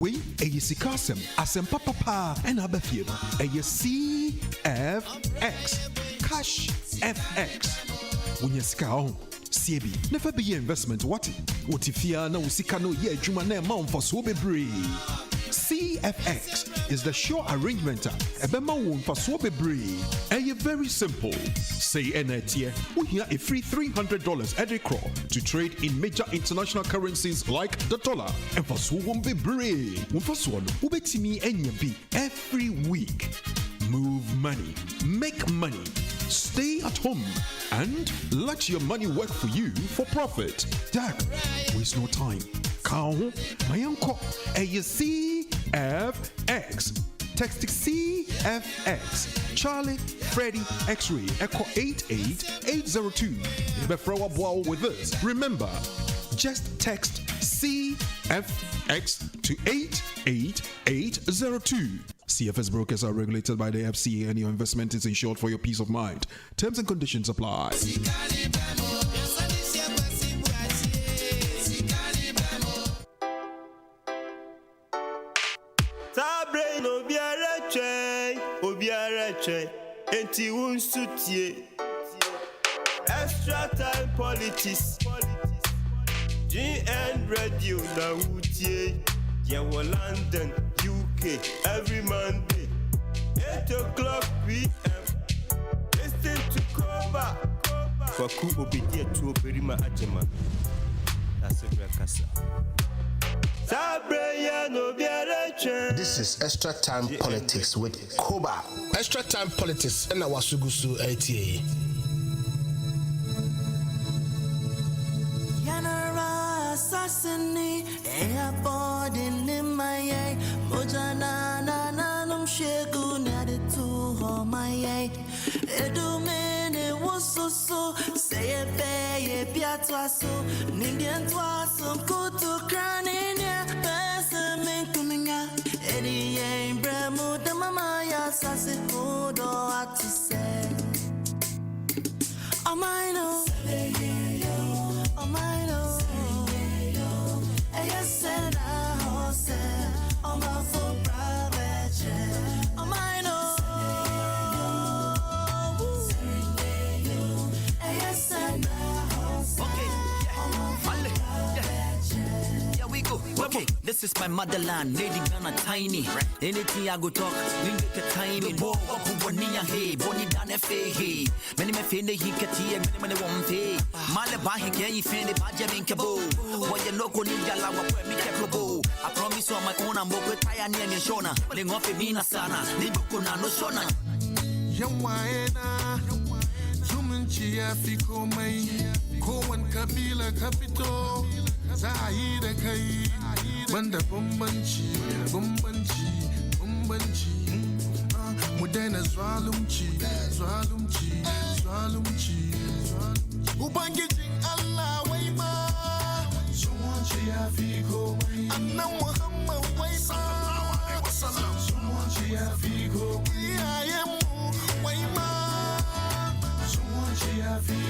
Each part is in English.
We a Sikasem, Asem Papa, and Abafib, a CFX, Cash FX. When you scout, CB, never be investment. What if you are no Sikano ye Jumane Mount for Swobebree? CFX is the sure arrangement. A bema for Swobebree. A very simple. Say NAT, we hear a free $300 every crore to trade in major international currencies like the dollar. And for Swobebree, for Swan, Ubetimi NB every week. Move money, make money, stay at home, and let your money work for you for profit. Dak, waste no time. Cow, my uncle, CFX. Text CFX. Charlie, Freddy, X-Ray, Echo 88802. Before a ball with us, remember, just text CFX to 88802. CFS brokers are regulated by the FCA and your investment is insured for your peace of mind. Terms and conditions apply. Extra time politics. GN Radio na Wutie. Yewo London, UK, every Monday, 8 o'clock p.m. Listen to KOBA. Kwaku obedie to Berima Ajema. That's a great casa. This is Extra Time Politics with KOBA. Extra Time Politics in our Sugusu LTA. Assassini, airport in my Mojana, Nanum Shegu, Nadi to my Edumene was so say a bay, a piazza, Nindian Twassum, Kutu Crania, Pessamin coming out, Eddie Ain Bremo, the Mamaya, Sassy Food or what to say. Oh, my no, oh, my no. Okay, this is my motherland, Lady Ghana tiny. Anything I go talk, link the timing. Bo Kubonia hey, Bonnie Dan hey. Many me fend he kati, many won't pay. Male Bahi can you fend the Bajamin Cabo? What you know, Ninja Lawa, me Cabo. I promise on my own, I'm both tired near me, Shona. Ling off a Mina Sana, Nibukuna, no Shona. Yawaena, Zumunchi Afiko May, Kowan Kabila Capito. Zahida kai banda bambanci mu daina zalunci ubangijin Allah wai ma zumunci ya fi komai annan Muhammad wai ma zumunci ya fi komai iyayen mu wai ma zumunci ya fi komai.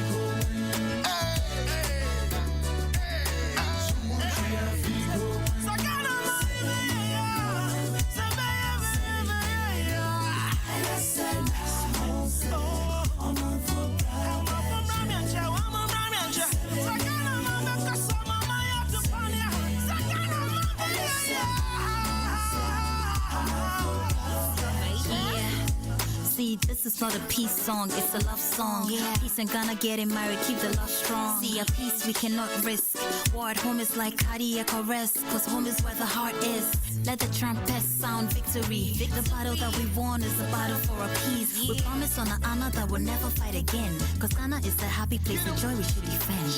See, this is not a peace song, it's a love song. Peace and Ghana getting married, keep the love strong. See, a peace we cannot risk. War at home is like cardiac arrest, cause home is where the heart is. Let the trumpets sound victory. The battle that we won is a battle for a peace. We promise on an honor that we'll never fight again, cause Ghana is the happy place of joy we should defend.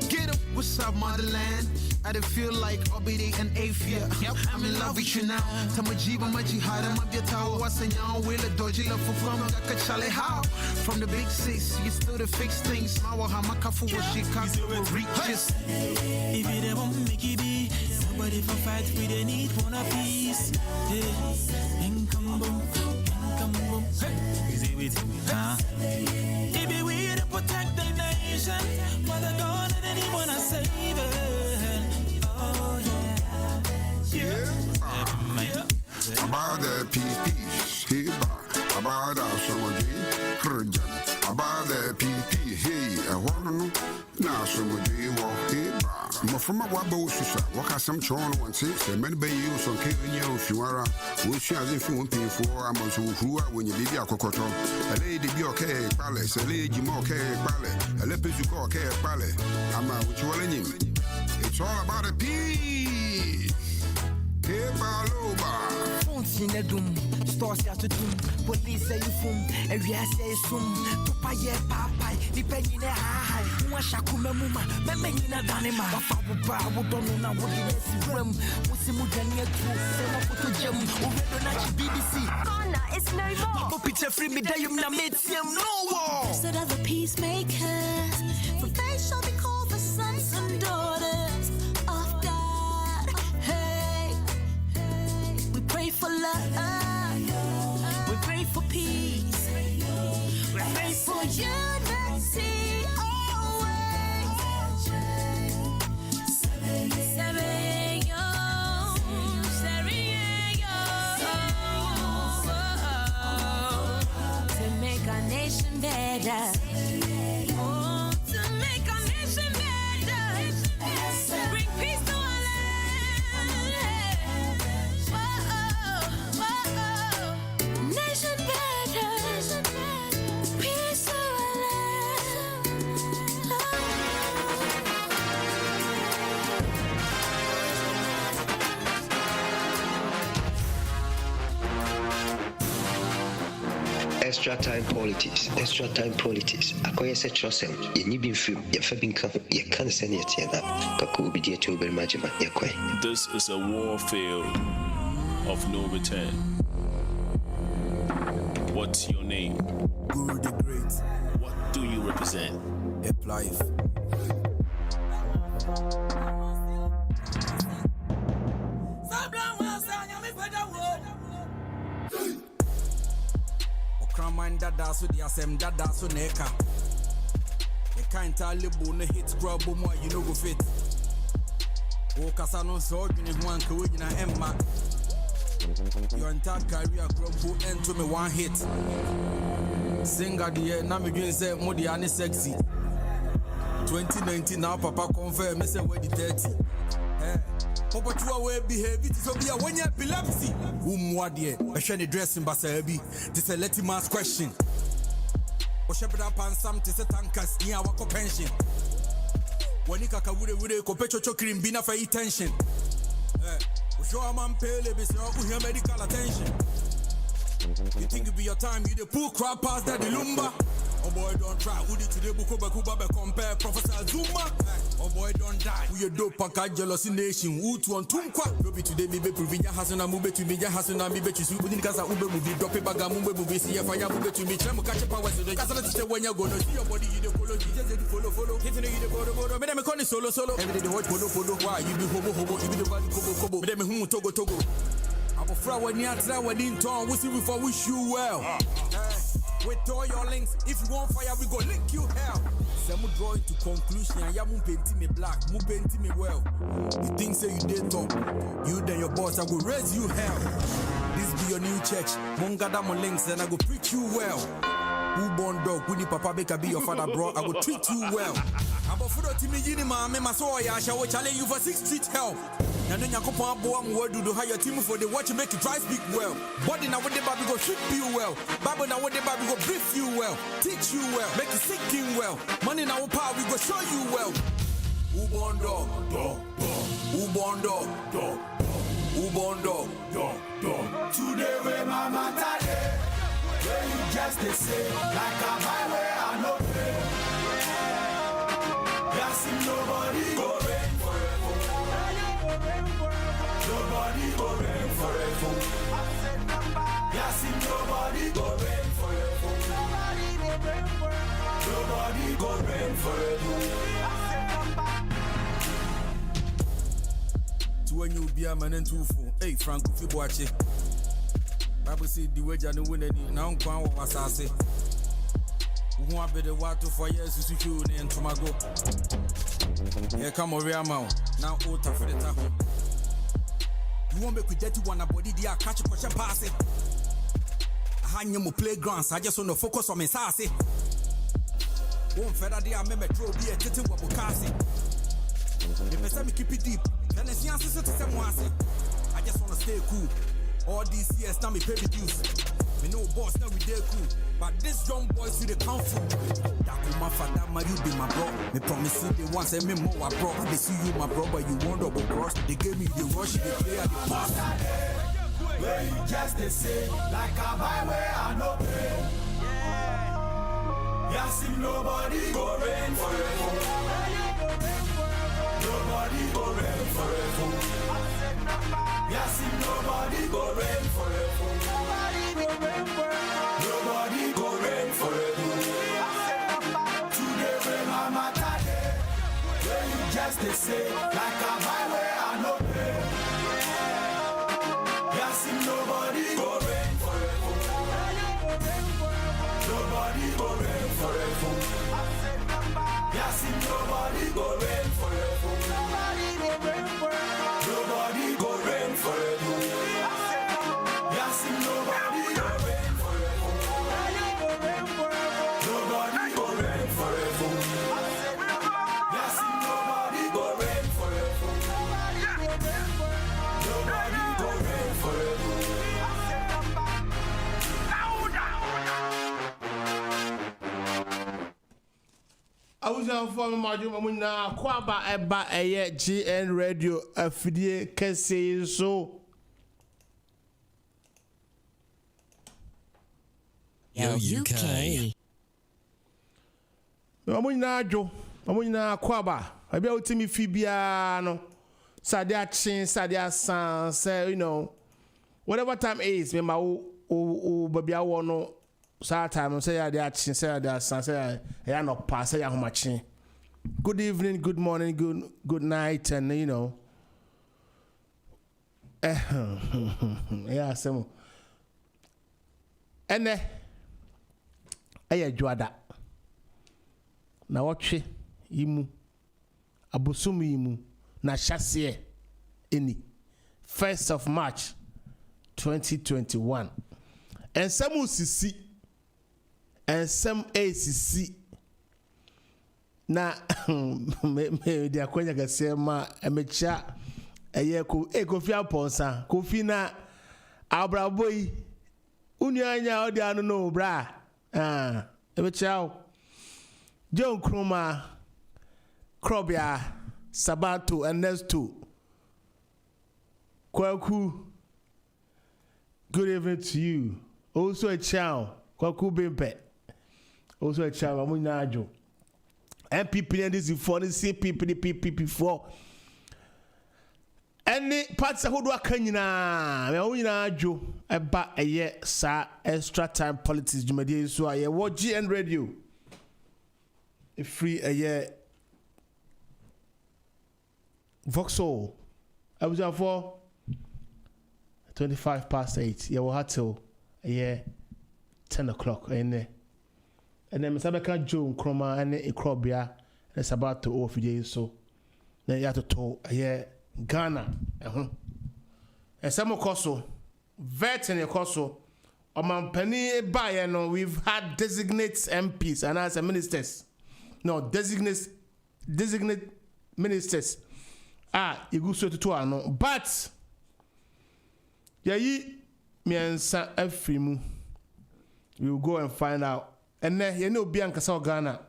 Get up, what's up, motherland? I don't feel like Obidi and Afia. I'm in love with you now. Tamajiba Majihada Mabiata was a young will a dodgy love for from Chale how. From the big six, you still to fix things. Mawa Hamakafu was Chicago reaches. If you don't make it be, somebody for fight, we don't need one a piece. Income boom. Is it with huh? If we to protect the nation. nation, Father God and anyone I save it. Oh yeah. About the peace, hey, about our summer day, about the PP, hey, I want to know now summer day, walk hey, from a wabo, what has some chon one six, and many bay use on Kenya if you are, which as if you won't pay for a month who are when you be a cocoto, a lady be okay, palace, a lady more okay, ballet, a lepus you call okay, ballet. I'm out with you. It's all about a peace. Hey, Baloba. In a doom, stores at the doom, police say you foom, and we say soon, to pay papa, depending on high, Mwashakuma Muma, Memina Danima, Papa, would don't know what you room, Musimudania, Sema Gem, BBC. Anna, it's no more. Picture free me, Dayum Namitium, no war. Instead of the peacemakers, for they shall be called the sons and daughters of God. Hey, we pray for love, we pray for peace, we pray for unity always. To make our nation better. Oh, to make our nation better. Bring peace to our land. Nation better. Peace to our Extra time politics. Akoye se trosem. Ye ni bin film. Ye fa bin ka. Ye kan se ne tie na. Kako bi die to be majima. Ye kwai. This is a war field of no return. What's your name? Guru the Great. What do you represent? Hip life. Mind dada so the same dada so neka. You can't tell libu no hit grub more you no go fit. O kasa no so you one ka we na emma. Your entire career grumble into me one hit. Singer the year na me dream say mo the ani sexy. 2019 now papa confirm me say we the 30. Papa chua we behave it so be a when you epilepsy. Umwadie, a shiny dressing basabi. This a letty mass question. O shepherd up and some to set tankers near our pension. When you kaka would ko pecho chokrim bina for tension. O show a man pale be so hear medical attention. You think it be your time, you the poor crap past that the lumba. Oh boy, don't try. Who did today Bukoba compare Professor Zuma? Oh boy, don't die. Who you do package jealousy nation? Who to on Tumqua? Robi today, Bibe Provinia Hasana Mube to Media Hasana Mibe to Subin Casa Ube movie, drop a bag of Mube movie, see if I have Ube to me. Chamo catch a power to the Casa when you go to see your body, you follow, you just follow. Hitting you the photo, but I'm a solo. Every day, the watch photo. Why you be hobo, you be the one Kobo, but I'm who Togo. I'm a flower when you're in town, we see before wish you well. With all your links, if you want fire, we go link you hell. Some draw into conclusion, and ya mu painting me black, mu painting me well. You think say you did top, you then your boss, I go raise you hell. This be your new church, mongada mo links, and I go preach you well. Who born dog, Winnie Papa Baker be your father, bro, I go treat you well. I'm a foot to me, my soul, I shall challenge you for 6 street help. And then you come on board and word do hire team for the watch make you try speak well. Body now what the baby go treat you well. Bible now what the baby go brief you well. Teach you well. Make you sing well. Money now power we go show you well. Who born dog? Who born dog? Who born dog? Today we mama tade. Where you just the same. Like a highway I know pay. Yes, nobody go rain forever. Nobody go rain forever. Yes, nobody go rain forever. Nobody go rain forever. To when you be a man and two fool. Hey, Frank, if you watch it. Bible said the wage and the winner now come was I say. Who want be the water for years to secure and Tomago. Here come over now Ota for the taco. You won't make with dirty one body, they are catch a question passing. I hang you playgrounds, I just want to focus on my sassy. One feather, they are metro be a titty wabukasi. If I keep it deep, then the chances to someone. I just want to stay cool. All these years, now me pay the dues. Me no boss, now we dey cool. But this young boys see the kung fu. That my father, my you be my bro. Me promise you they want say me more I bro. They see you my bro, but you want double cross. They gave me the rush, they play at the pass. Where you just they say, like a highway I no pay. Yeah, see nobody go rain forever. Nobody go rain forever. Yeah, see nobody go rain forever. Nobody go rain forever. Today when my matter day, where you just they say, like a highway I no pay. Yeah, see nobody go rain forever. Nobody go rain forever. Yeah, see nobody go rain forever. Nobody go rain forever. Yeah, see nobody go rain forever. Nobody go rain forever. Yeah, see nobody go rain forever. Nobody go rain forever. I was on for my Mamuna Kwaba Eba Aye GN Radio Afidie Kese so. Yo, UK. Mamuna Jo, Mamuna Kwaba. I be out to me Fibiano. Sadia Chin, Sadia San, say, you know, whatever time it is, me ma baby I want no. Sad time, say I did chin, say I did san, say I no pass, say I home chin. Good evening, good morning, good night, and you know. Yeah, some. And I juada. Na watch imu, abusumu imu, na shasiye, any 1st of March, 2021. And some will see. And some ACC na me dia kwanya kase ma emecha eye ko Kofi Aponsa Kofi na abraboi unuanya odi anu no bra emecha John Kroma Krobia Sabato Ernesto Kwaku, good evening to you. Also a chow Kwaku Bimpe. Also a child, I'm going MPP and this before the CPP, the PP before. Any parts of who are Kanyina, we are Joe about a year, sir, extra time politics, Jumadia, so I watch GN Radio. A free a year. Vauxhall, I was out for 25 past 8. You will have till a year 10 o'clock in there. And then Mr. Becca Joe Kroma and a Krobia, it's about to off you so. Then you have to talk a Ghana. And some of Koso, vet in a Koso, or my penny Bayano, we've had designate MPs and as ministers. No, designate ministers. You go so to two, no. But, me and San Efrimu, we will go and find out. And then, you know, Bianca South Ghana,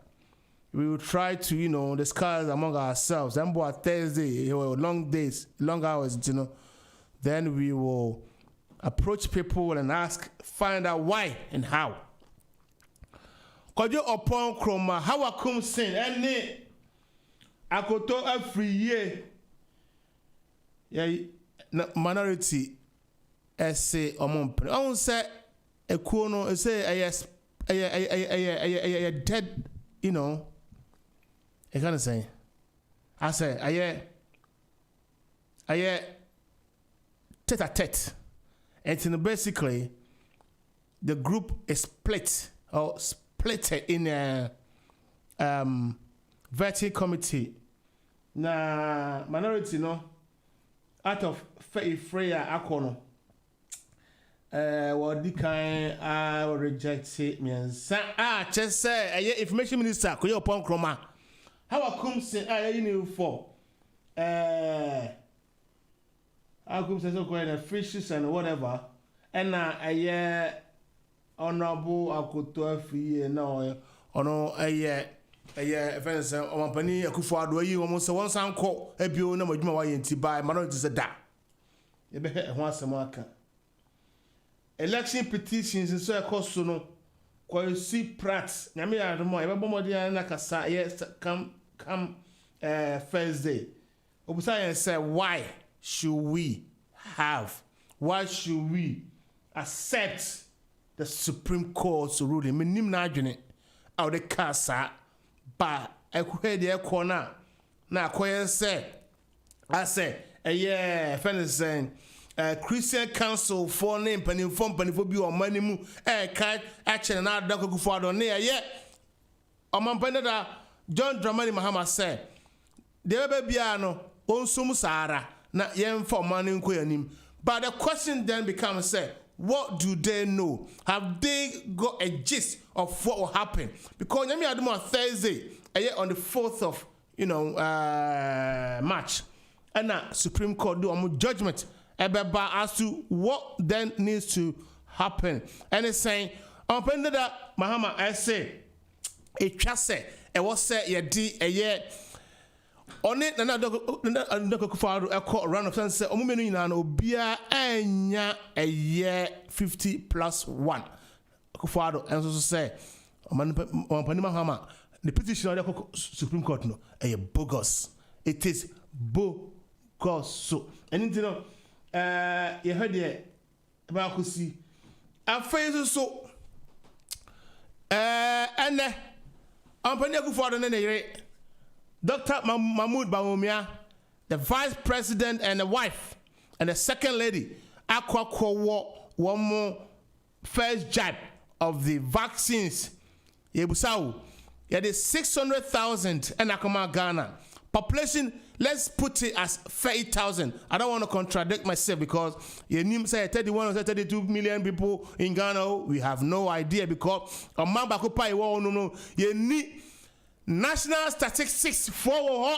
we will try to, discuss among ourselves. And on Thursday, long days, long hours, then we will approach people and find out why and how. Could you upon Chroma, how I come sin, and I could talk every year. Yeah, minority essay or month. I won't say a corner, say, yes. A dead, I can't say. I say, tete a tete. And basically, the group is split or split it in a vetting committee. Na minority no out of Freya Akono. What the kind I reject it means just say information minister ko your pon kroma how come say you know for I come say so going fishes and whatever and honorable akoto afi na ono fence omampani Akufo-Addo yi omo se won san ko ebio na madwuma wa yenti by minority say da ye be ho asem aka election petitions so ekoso no Kwesi Pratt nyame ya admo e be bomodi na kasa yes come Thursday obusa yen say why should we accept the Supreme Court's ruling menim na adwene out the kasa ba ekwede ekona na akoye say I say fence Christian Council for name panimfo bi o manimu ka ache na adako Akufo-Addo ne omampane da John Dramani Mahama say de be bia no onsum saara na yemfa omani nko yanim. But the question then becomes say what do they know? Have they got a gist of what will happen? Because nyame adom on Thursday on the 4th of March and Supreme Court do judgment as to what then needs to happen. And it's saying, on that Mahama, I say, it just say, it was say, a year on it, another Akufo-Addo a court run of sense, Omumenu na Obia, enya a year 50 plus 1. Akufo-Addo, and so say, on Mahama, the petition of the Supreme Court, no, a bogus. It is bogus. So, and you know, you heard it about Kusi. I face so, and I'm Akufo-Addo and Dr. Mahmoud Bawumia, the vice president and the wife, and the second lady, one more first jab of the vaccines. Yebusau, yeah, the 600,000 and Akoma Ghana population. Let's put it as 30,000. I don't want to contradict myself because you need say 31 or 32 million people in Ghana. We have no idea because a man back up no. You need national statistics for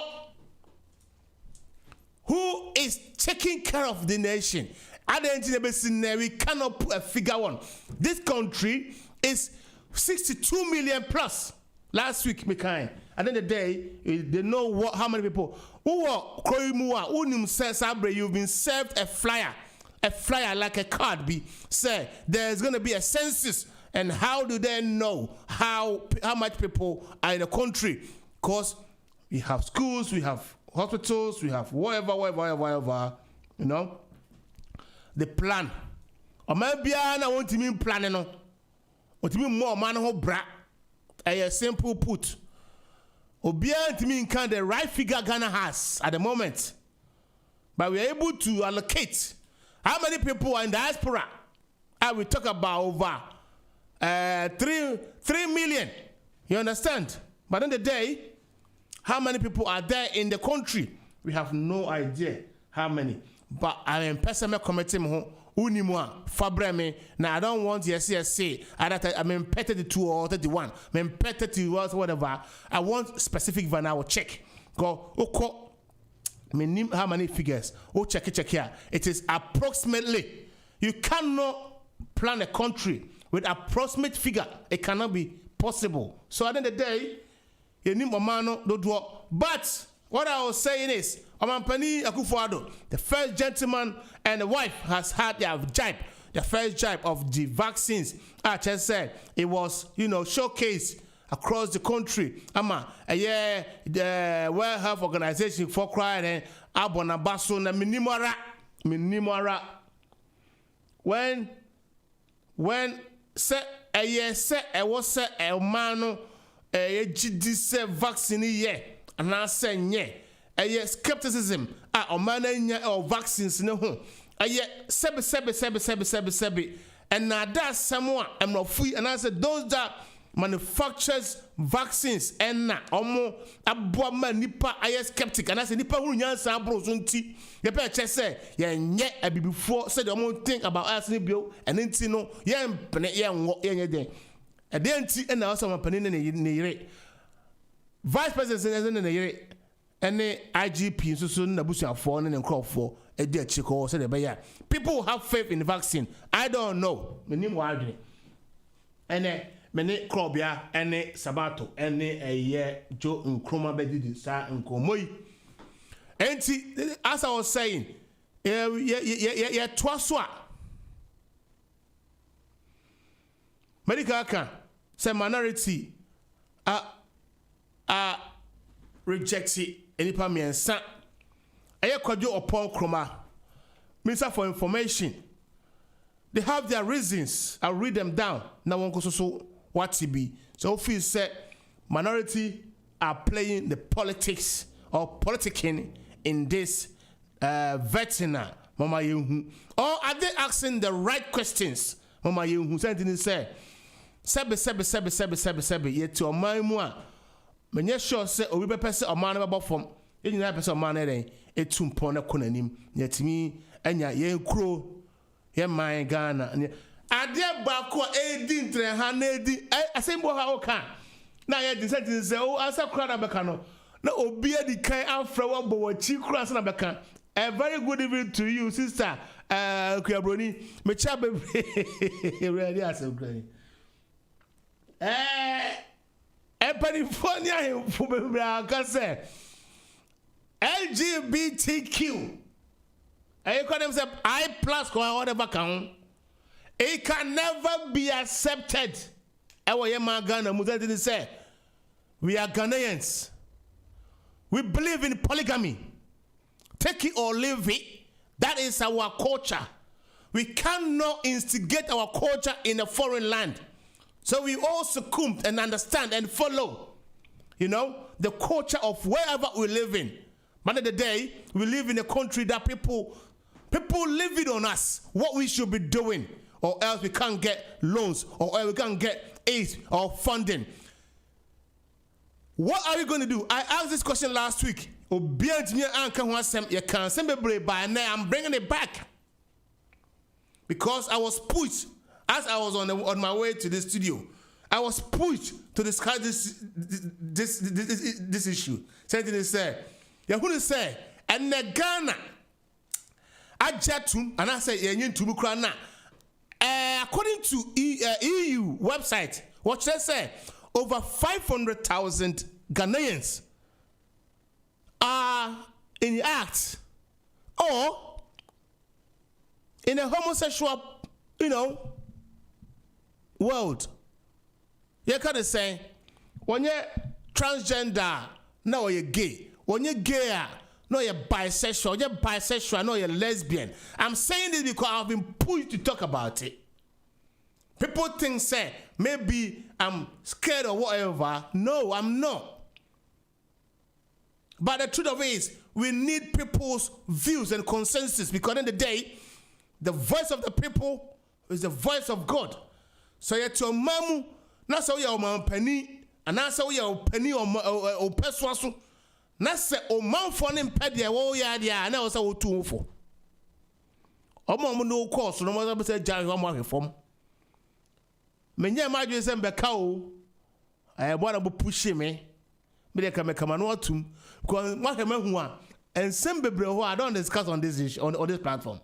who is taking care of the nation. We cannot put a figure on. This country is 62 million plus. Last week, Mikain. At the end of the day, they know how many people. You've been served a flyer like a card. Say there's going to be a census, and how do they know how much people are in the country? Because we have schools, we have hospitals, we have whatever. You know, the plan. Or maybe I want to mean planning. What you mean more man who bra? A simple put. Obia to mean kind the right figure Ghana has at the moment. But we're able to allocate how many people are in diaspora. I will talk about over 3 million. You understand? But in the day, how many people are there in the country? We have no idea how many. But I am personally committing Unimwa, Fabreme. Now I don't want say. I mean, petty the 2 or 31. I mean, petty to whatever. I want specific van. I will check. Go. How many figures? Oh, check here. It is approximately. You cannot plan a country with approximate figure. It cannot be possible. So at the end of the day, you need Mamano do do. But what I was saying is, Omampani Akufo-Addo, the first gentleman and the wife has had their jibe, the first jibe of the vaccines. I just said it was, showcased across the country. The World Health Organization for crying and Abonabaso na minimara. When say a was a man a GD vaccine ye and I say ye. Skepticism or man or vaccines no home. Sebi. And now that's someone I'm not free. And I said those that manufactures vaccines and na omo aboama nipa aye skeptic and as nipa hu nyansa abro so nti ye pe che say ye nye abibifo say the omo think about us ni bio and nti no ye mpene ye nwo ye nye den e den nti na also mapane ne yire vice president ne yire ene IGP so na busuafo ne nkrofo e di achiko say the be ya people have faith in the vaccine. I don't know meni mo adwene ene mene krobia ene sabato ene eye jo nkroma bedidi sa nkomoyi enti as I was saying ye twaso a medical can say minority reject any pa miensa eye kwadwo opon kroma minister for information. They have their reasons. I'll read them down. Now one goes so what to be. So if you say minority are playing the politics or politicking in this veteran, Mama Yehu. Or are they asking the right questions? Mama Yehu something say sebe yet to my moi. When you sure say or we be person or man about from you know person man e tumpo na konanim yet me enya ye kro ye man Ghana ade baako edi ntre ha na edi asembo ha oka na ye di sentence say o asa kra na beka no na obi edi kan afra wo bo wachi kra asa na beka. A very good evening to you sister Kuyabroni me cha be ready asem kra California for be say LGBTQ. I call themselves I plus or whatever count. It can never be accepted. Ghana say we are Ghanaians. We believe in polygamy. Take it or leave it. That is our culture. We cannot instigate our culture in a foreign land. So we all succumb and understand and follow, the culture of wherever we live in. But at the day, we live in a country that people live it on us, what we should be doing, or else we can't get loans, or else we can't get aid or funding. What are we going to do? I asked this question last week. I'm bringing it back. Because I was pushed, as I was on my way to the studio, I was pushed to discuss this issue. Something they said, Yahoo say, and the Ghana, I jetum, and I say, according to EU website, what they say, over 500,000 Ghanaians are in the act or in a homosexual, world. You can't say, when you're transgender, no, you're gay. When you're gay, no, you're bisexual. You're bisexual, no, you're lesbian. I'm saying this because I've been pushed to talk about it. People think, say, maybe I'm scared or whatever. No, I'm not. But the truth of it is, we need people's views and consensus because in the day, the voice of the people is the voice of God. So yet your mamu, not so your man penny, and not so your penny or peswasu, not say o man for him pedia, oh yeah, and I was a 2 for. O mamu no course, no matter say Jerry Homer reform. Menya imagine some becao, I want to push me. But they can make a manuatum because what I mean, and some people who I don't discuss on this issue, on this platform.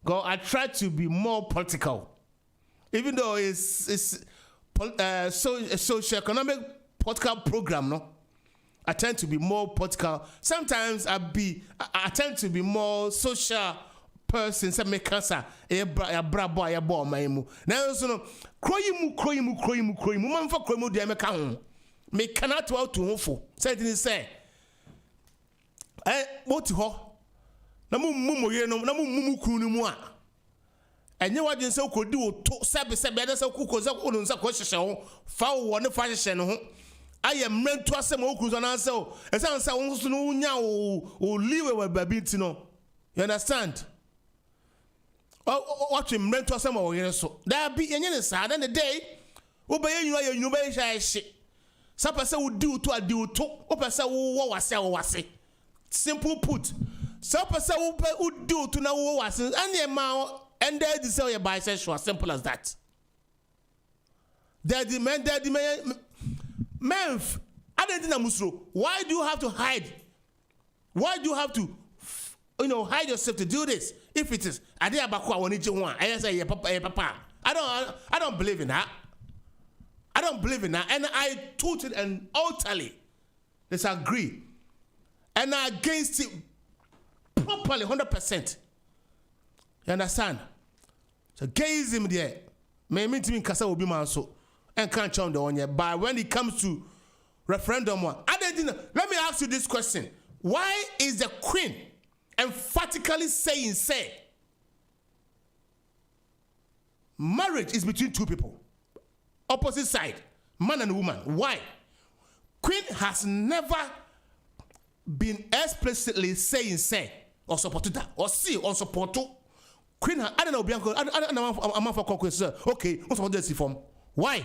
Because I try to be more political, even though it's a socio-economic political program. No, I tend to be more political. Sometimes I tend to be more social person. Some make cancer. Brabo, boy, my mu. Now so no, kroyimu. Man for kroyimu de make home. Me cannot to out to hofo. Something say. What ho? Na mumu ye no, na mumu kunu mu a. Enye wadin se ko di o to sebe na se ko ko za ko no nsa ko hyehye ho. Fa wo ne fa hyehye no ho. Aye mrentu asem o kunu na se o. Esan se wo so no nya o liwe we babi ti no. You understand? What mrentu asem o yere so. That be enye ne sa na the day Obey you be shy. Some person would do to a do to. O person who was simple put. Some person would do to know who was and the amount and there is say bisexual. Simple as that. There the man. I don't know. Why do you have to hide? Why do you have to, hide yourself to do this? If it is, I say papa. I don't believe in that. I don't believe in that, and I totally and utterly disagree, and I against it properly 100%. You understand? So gayism there, may mean to me kasa will be man so and can't change the one yet. But when it comes to referendum one, let me ask you this question: why is the Queen emphatically saying marriage is between two people, opposite side, man and woman? Why? Queen has never been explicitly saying or supported that or see or support to. Queen, I don't know, Bianco. I don't know. I'm for question. Okay, what's support this form? Why?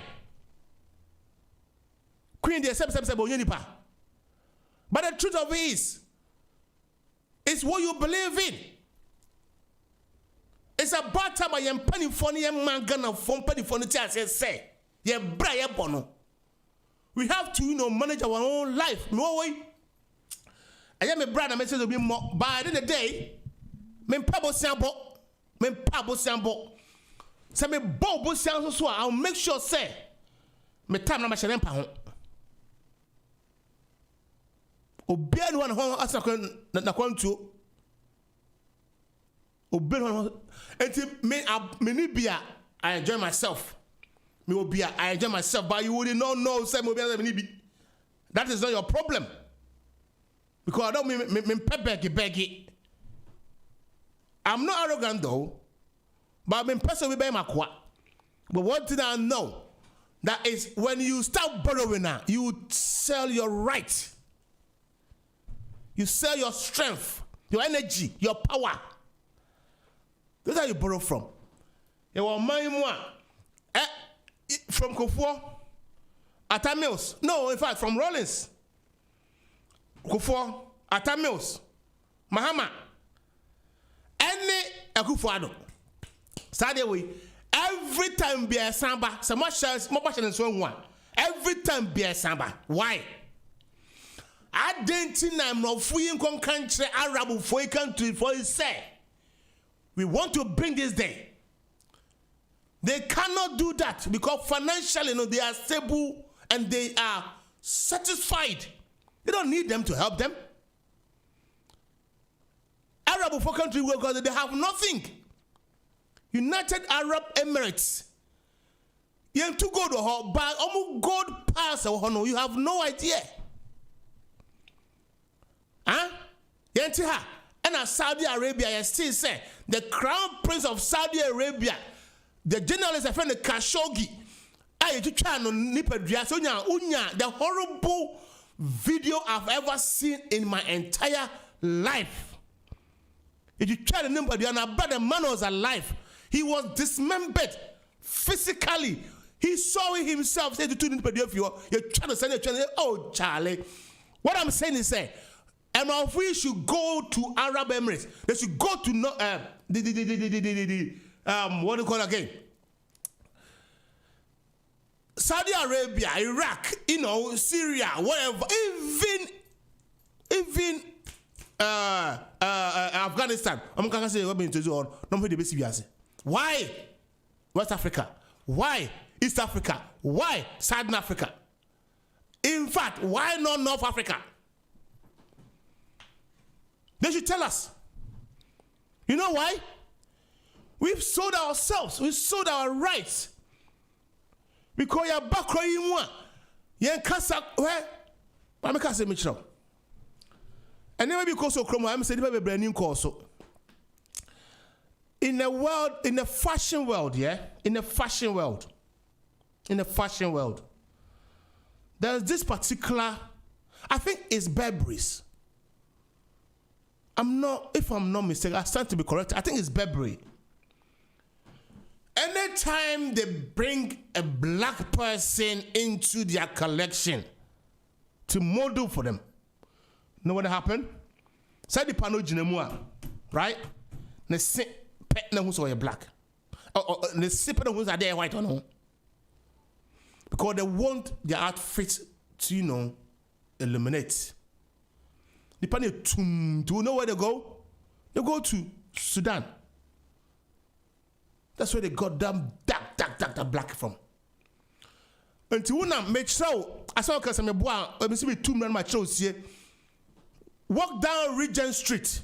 Queen, they say but the truth of it is, it's what you believe in. It's about time I am penny funny and man gonna phone penny funny say. Yeah, Brian Bono. We have to, manage our own life. No way. I am a brother message to be more by the end of the day. Men pabo sambo. Say me bobo sambo so I'll make sure say me time na machine empa ho. Obia no ho asa na kwantu. Obia no enti me bia I enjoy myself. I enjoy myself, but you would not know say that is not your problem. Because I don't mean beggy. I'm not arrogant though, but I'm personally by my qua. But one thing I know that is when you start borrowing now, you sell your right. You sell your strength, your energy, your power. That's how you borrow from. You want money more. From Kofuor, Atta Mills. No, in fact, from Rollins. Kofuor, Atta Mills, Mahama. Any Akufuado. Sadly, every time be a samba, so much as more passion and so on. Every time be a samba. Why? I didn't think I'm not free in country, Arab for a country for his say. We want to bring this day. They cannot do that because financially, they are stable and they are satisfied. They don't need them to help them. Arab for country because they have nothing. United Arab Emirates. You have to go to her, but almost gold pass. You have no idea. Huh? And Saudi Arabia, I still say the crown prince of Saudi Arabia. The journalist, I found the Khashoggi. The horrible video I've ever seen in my entire life. If you try to remember, the man was alive. He was dismembered physically. He saw it himself. Say to you're trying to send it. Oh, Charlie. What I'm saying is, and if we should go to Arab Emirates, they should go to what do you call it again? Saudi Arabia, Iraq, Syria, whatever, even Afghanistan. I'm gonna say what to do on. Why West Africa? Why East Africa? Why Southern Africa? In fact, why not North Africa? They should tell us. You know why? We've sold ourselves. We've sold our rights. Because you're back crying one. You're casa where? I'm a casa Mitchell. And then because of Chroma, I'm saying a brand new course. In the world, in the fashion world, in the fashion world, there's this particular, I think it's Burberry's. If I'm not mistaken, I stand to be correct. I think it's Burberry. Any anytime they bring a black person into their collection to model for them, know what happened? Say the pano jinemua, right? Ne se pet na who's all black. Or ne se pet who's are there white or no? Because they want their outfits to, you know, eliminate. The pano do you know where they go? They go to Sudan. That's where they got them dark black from. Until when I make sure, I saw because I'm a boy, let me see me 2 men my shows here. Walk down Regent Street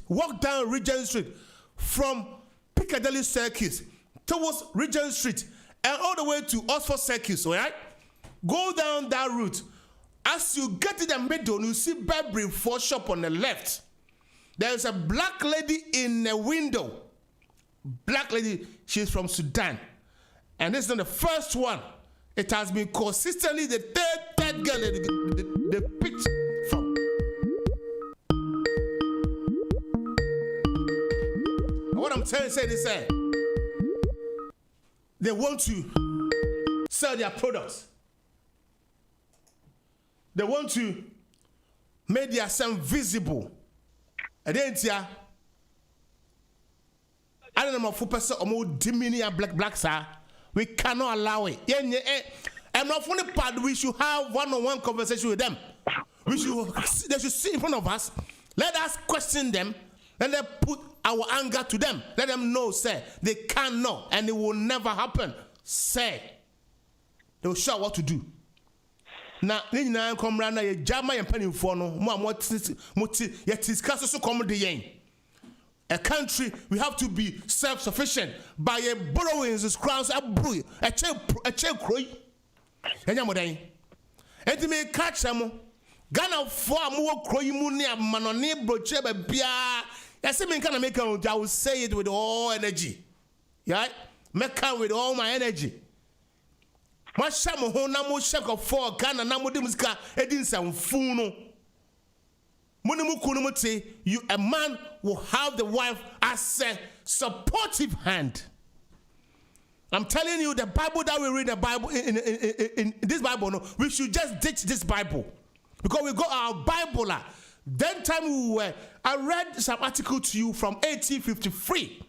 from Piccadilly Circus towards Regent Street and all the way to Oxford Circus, all right? Go down that route. As you get to the middle, you see Burberry 4 shop on the left. There's a black lady in a window. Black lady, she's from Sudan. And this is not the first one. It has been consistently the third girl they picked from. And what I'm trying to say is that they want to sell their products. They want to make themselves visible. And then I don't know if person or more diminish black sir. We cannot allow it. I'm not funny part. We should have one-on-one conversation with them. They should sit in front of us. Let us question them. Let them put our anger to them. Let them know, say, they cannot and it will never happen. Say, they will show what to do. Now, you come around now, you jam my penny for no more. Yet discuss so common the yen. A country, we have to be self-sufficient by a borrowing the crowns a brew, a check croy. And you modern. And to me catch them. Ghana for more croy munia manone broche bia. I say me can make I will say it with all energy. Yeah? Make with all my energy. Mashamo ho na mo shek of 4 Ghana na mo de musika edin sam funo. You a man will have the wife as a supportive hand. I'm telling you, the Bible that we read, the Bible in this Bible, no, we should just ditch this Bible because we got our Bible. Then time I read some article to you from 1853.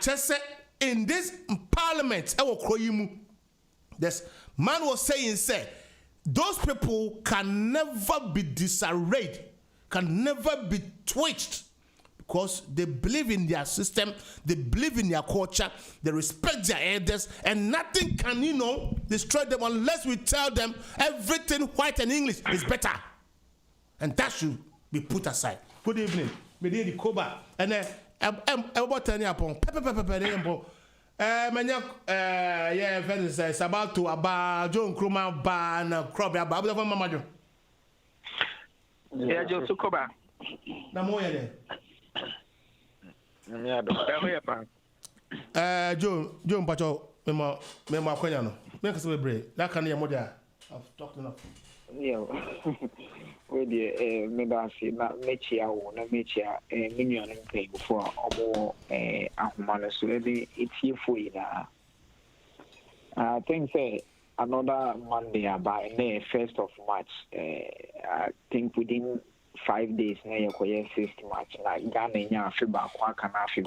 Just said in this Parliament, this man was saying, those people can never be disarrayed, can never be twitched because they believe in their system, they believe in their culture, they respect their elders, and nothing can, destroy them unless we tell them everything white and English is better. And that should be put aside. Good evening. Me the KOBA. And about 10 years upon. Yeah, Venice is about to about John Kruma ban crop about Mama Jo. Yeah, Joe Sukoba. Namoya there. Joe Pacho, Mema Quayano. Make us celebrate. That can be a model. I've talked enough. Yeah. With the Medasi, not Mechia, or not Mechia, a million pay before or more a man. So it's here for you now. I think another Monday by the 1st of March. I think within 5 days, now you're 6th March. Like Ghana, you're Fiba, Kwakanafi.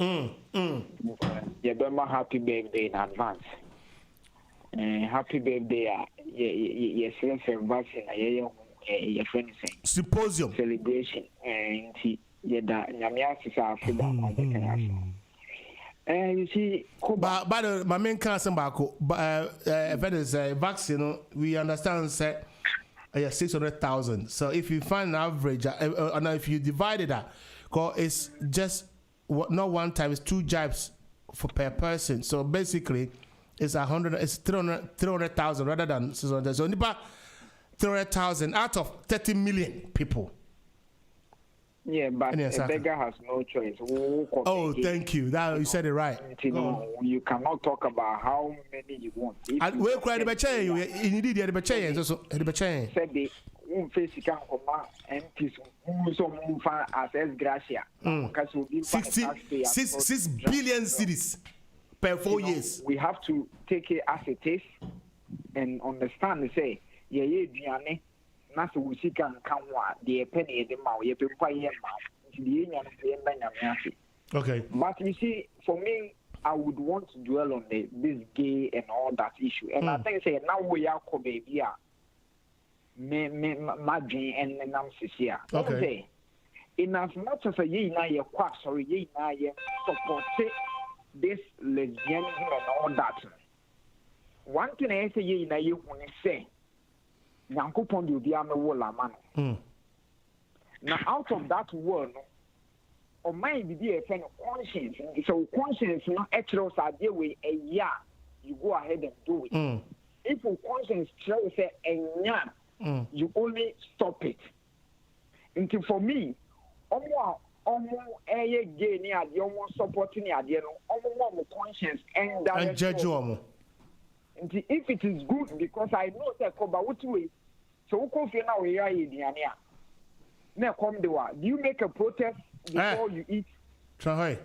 You're happy birthday in advance. Happy birthday, yes, vaccine. Your friend saying symposium celebration and Yamia you see, but my main concern vaccine, we understand say 600,000. So if you find an average, and if you divide it out, because it's just not one time, it's 2 jabs per person. So basically, it's 300,000 rather than 600. So 300,000 out of 30 million people. Yeah, but a beggar has no choice. Oh, thank you. That you said it right. You cannot talk about how many you want. We cried about change. You need the change. So the change. Said the physical MPs who as gracia. 6 billion cities. per 4 years. We have to take it as it is and understand and say, yeah, Diane, not so we see can come what the penny the mouth, you pay Okay. But you see, for me, I would want to dwell on this gay and all that issue. And I think say now we are baby, yeah. My dream and Nancy here. Okay. In as much as a ye na ye quack, sorry, ye na ye support this lesbianism and all that. One thing I say ye na ye when say, Yanko Pondi will be a walla man. Now, out of that word, or mind be a friend of conscience. So, conscience not actually idea way a year, you go ahead and do it. If your conscience shows a year, you only stop it. Until for me, almost a gay near the almost supporting the idea, almost conscience and judge you. If it is good, because I know that KOBA what way, so who can now we are in the area. Now come the one. Do you make a protest before you eat? Try.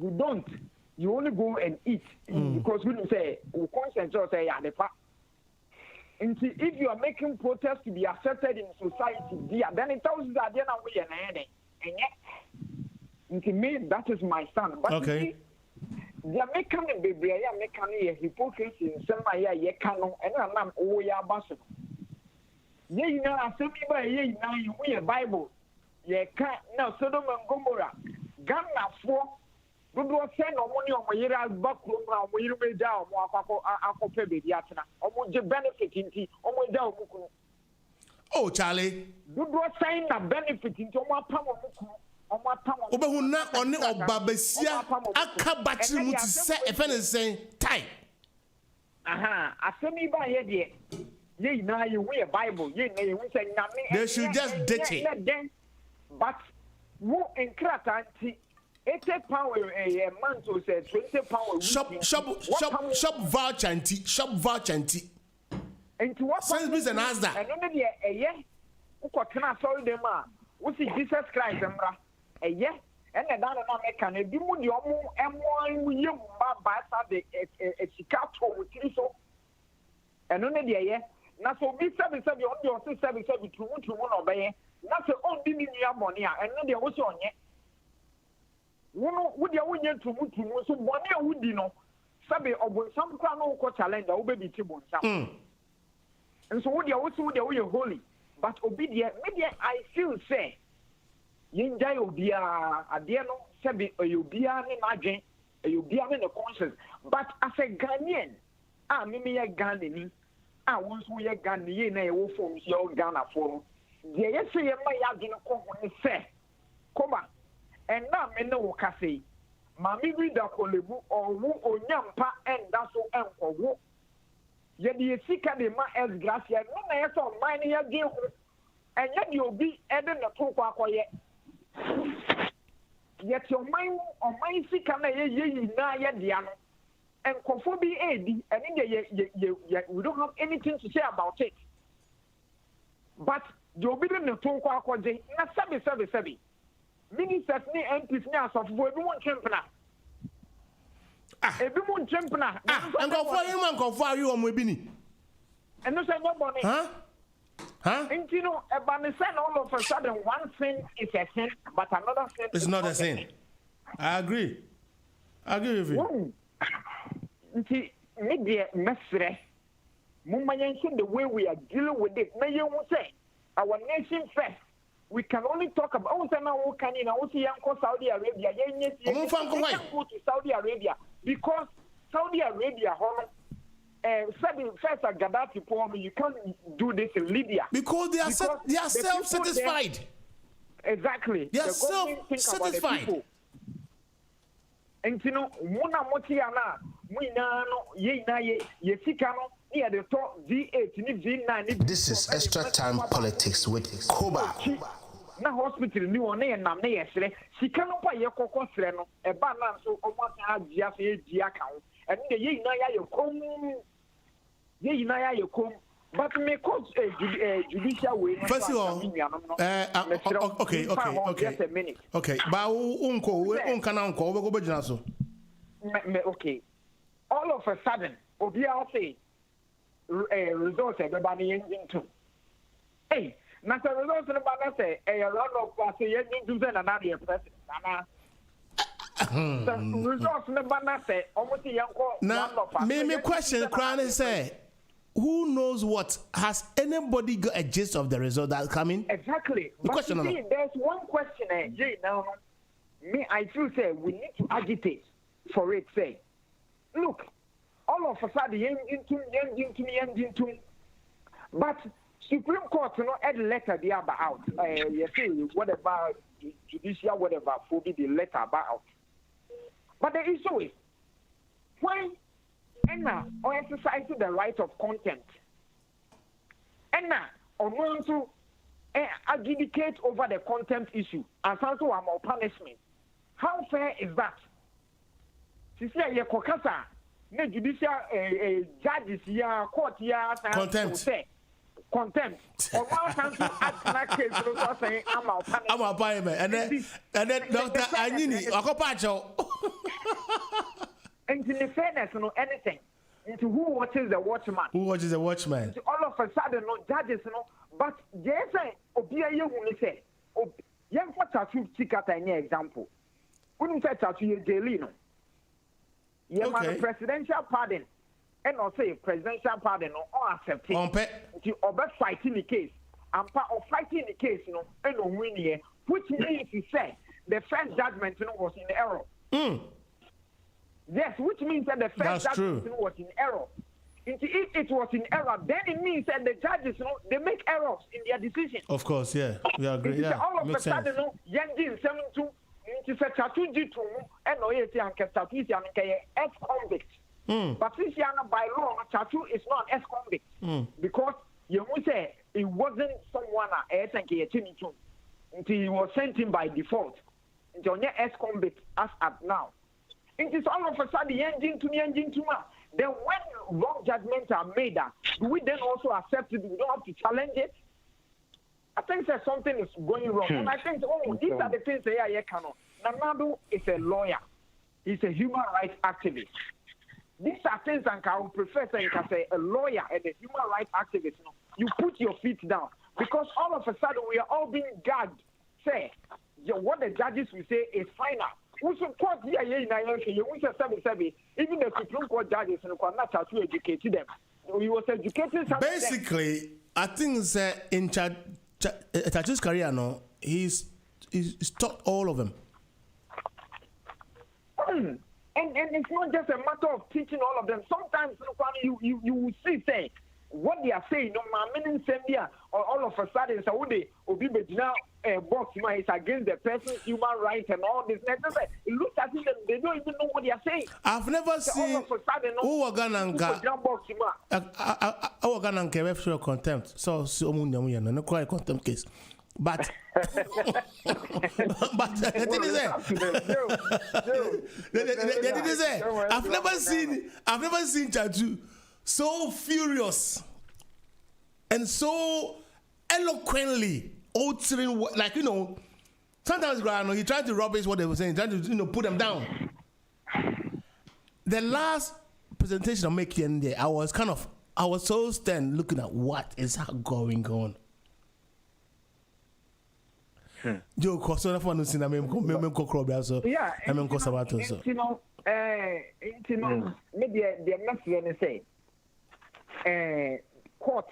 You don't. You only go and eat because we say we concentrate say yeah the fact. And if you are making protest to be accepted in society, then it tells you that they are not we and yet, to me that is my stand. But okay. They are making a baby, they are making a hypocrisy in some way, ye canon, and I'm oh yeah, basso. Ye, you know, I send me by ye now, you wear a Bible. Ye can't now, Sodom and Gomorrah. Ghana for good was sent on money on my year as backroom, where you may down, or baby, Yatana, or would you benefit in tea, or way down. Oh, Charlie. Good was saying that benefit into my power. Obehuna oni obabesia aka batiri mu ti se efe ne sen tai. Asemi ba ye de. Ye na ye we Bible, ye na ye we say nyame. They should just ditch it. But wo in krata anti 80 pound a month to say 20 pound. Shop voucher anti, shop voucher anti. And to what sense business and ask that. And no be a ye. Uko tena sorry dem a. Wo see Jesus Christ emra. Yeah, and the Dana American, a demon, your moon, and one you by a Chicago with Criso. And only the year, not so be 7 on your 7 to 1 obey, not the only money, and then there was on yet. Would you win to move to so 1 year would you know? Sabe or some crown or challenge, or baby Tibon. And so would you also the way holy, but obedient, maybe I feel say. Yinja obia adieno sebi obia ne madwen obia ne conscience but as a Ghanaian me Ghanaian won so ye Ghanaian na e wo form so Ghana for de ye say ye ma ya dwen ko ho se KOBA and na me ne wo ka sei ma me bi da kolebu owu onyampa enda so enkowo ye de sika de ma es gracia no na ye so man ye dwen ho enye de obi e de na to kwa akoye. Yet your mind or my sick and ye na diano and conforbi AD and we don't have anything to say about it. But you be in the phone call not sabi. Ministers ni MPs now of everyone champion. Everyone champion. And go for him and go for you on Webini. And no say nobody. And you know, about the sin, all of a sudden, one sin is a sin, but another sin is not a sin. I agree. I agree with you. Maybe Mestre, Mumayan, the way we are dealing with it, may you say, our nation first. We can only talk about Saudi Arabia. You can't go to Saudi Arabia because Saudi Arabia, first at Gaddafi for me, you can't do this in Libya because they are self-satisfied. Exactly, they are self-satisfied. And you know, Mona Motiana, This is Extra Time Politics with KOBA. Na hospital ni one na na yesre sika no pa ye kokosre no e ba na so omo ta agia fe egia kan and the ye na ya ye kom but me coach judicial way first of all okay ba unko we unka na unko we go bejina so okay all of a sudden, Obia say, results everybody into. Hey, now the results in the banner say, a lot of us say, you do another president. The results in the banner say, almost a young now, me question, Crown say, who knows what? Has anybody got a gist of the result that's coming? Exactly. The question see, there's one question, Jay. Now, me, I feel say we need to agitate for it. Say, look, all of a sudden, but Supreme Court, had letter the about out. You say whatever judicial whatever will be the letter about. But the issue is why Enna or exercising the right of contempt. Enna or going to adjudicate over the contempt issue and also a more punishment. How fair is that? She said, "Ye kokasa, ne judicial judges ya court ya contempt." Contempt. Or one time to act like case, so saying, "I'm a punishment." And then Doctor Anini, Akopacho. And in the fairness, anything. Into who watches the watchman? Who watches the watchman? All of a sudden, judges, but yes, Obia, you say, young for tattoo ticket, any example. Wouldn't say tattoo jailino. You have a presidential pardon, and also presidential pardon or accepting. You over fighting the case, and part of fighting the case, and winning, which means to say the first judgment was in error. Yes, which means that the first judgment was in error. If it was in error, then it means that the judges, they make errors in their decision. Of course, yeah, we agree. Yeah, all of a sudden, Yanjin 72, it's a tattoo G2, and no, it's a tattoo ex-convict. But since by law, tattoo is not ex-convict because you will say it wasn't someone until he was sent in by default. Until ex-convict as at now. It is all of a sudden the engine to then when wrong judgments are made, do we then also accept it? We don't have to challenge it. I think that something is going wrong. And I think, these are the things that I cannot. Nanado is a lawyer. He's a human rights activist. These are things that I would prefer saying a lawyer and a human rights activist. You put your feet down. Because all of a sudden we are all being gagged. Say, what the judges will say is final. We support even the Supreme Court judges not to educate them. We was educating some. Basically, I think that in Tachu's career, he's taught all of them. And it's not just a matter of teaching all of them. Sometimes you will see say what they are saying. No, meaning or all of a sudden, so they now box is against the person's human rights and all this. It looks as if they don't even know what they are saying. I've never seen who are contempt. So no quite contempt case. But the thing is I've never seen Chaju so furious and so eloquently altering, like, sometimes he tried to rubbish what they were saying, trying to, put them down. The last presentation I'm making there, I was so stunned looking at what is going on. Joe Costa for no sin, I mean, so yeah, I mean, Costa, so maybe the message say, court,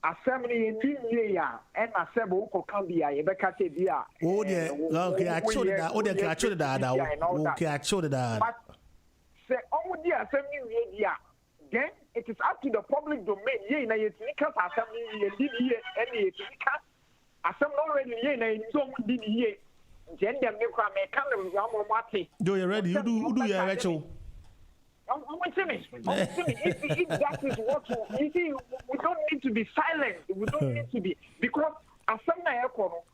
assembly in India and assembly can be a better idea. Okay, I showed that. Okay, I showed that. But say, the assembly media, then it is up to the public domain. Yeah, na yetnika assembly ye any yetnika assembly already don't did here. Then them me kwa me kan do you ready? You do your Rachel. I'm finished. If that is what you see, we don't need to be silent. We don't need to be, because as some court,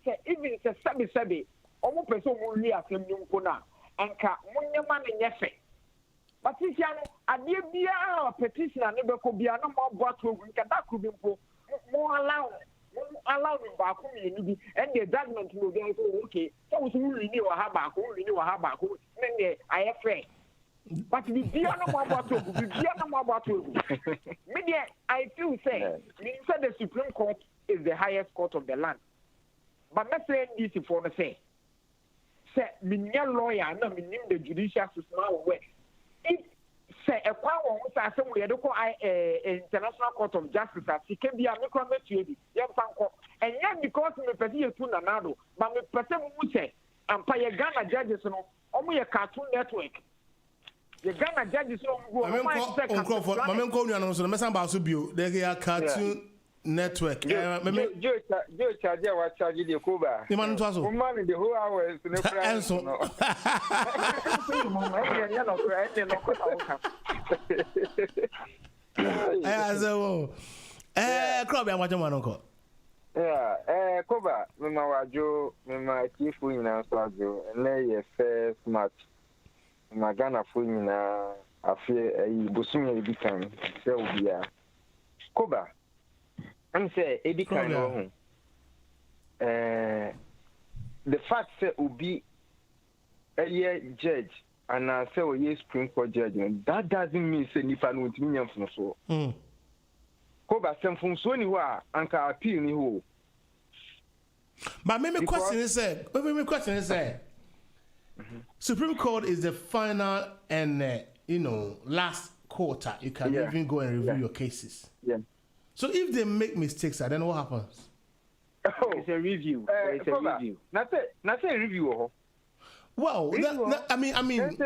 say even it's a sabi, almost person will be assembly and man in yefe. But this year, a dear petition and never could be a number of what we can could be more allow me back and the judgment will be okay. So we really knew a habak, then I have friends. But the Diana Mabato, the Diana Mabato. Media, I feel say, the Supreme Court is the highest court of the land. But let's say this for the say. Say, Minya lawyer, no, meaning the judicial system away. If say a power was assembly, International Court of Justice, as he can be a micrometry, and yet because me person you tuna nado, but me person who say, and pay Ghana judges no, only a Cartoon Network. The Ghana judges no go. Mamen ko nu anonso, me san ba so bio, they are Cartoon Network. Joe charge what charge the KOBA. The man to aso. Man the whole hours no price. Crowd be watching one uncle. Yeah, KOBA, me ma wajo, me ma chief nyina so ajo. Na ye first match. Ma Ghana fu nyina afi bosumi ebi kan. Se obia. KOBA I'm say Eddie can the fact that Ubi a year judge and I say we Supreme Court judge that doesn't mean say nipa no ntimi nyam from so. KOBA sem from so ni ho a anka appeal ni ho. But my question is Supreme Court is the final and last quarter. You can even go and review your cases. Yeah. So if they make mistakes, then what happens? Oh, it's a review. It's a review. Not a review. Well, I mean,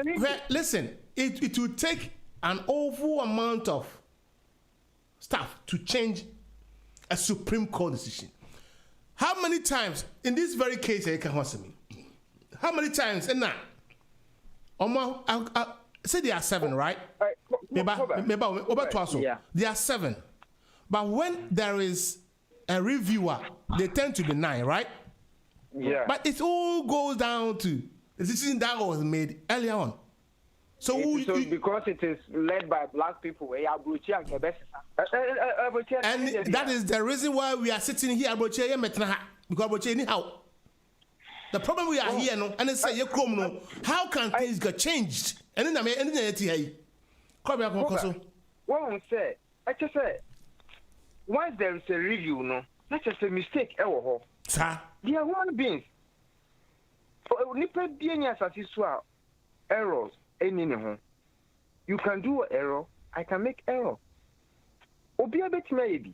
listen. It will take an awful amount of stuff to change a Supreme Court decision. How many times in this very case you can answer me? How many times? And now, say there are 7, right? Maybe there are 7. But when there is a reviewer, they tend to be 9, right? Yeah. But it all goes down to the decision that was made earlier on. So because it is led by black people, and that is the reason why we are sitting here because anyhow. The problem we are here, no, and it's say no. How can things get changed? And then what I'm saying, I just say, once there is a review, no, that's just a mistake. Sir, they are human beings. Errors. You can do an error. I can make error. Obia bet maybe.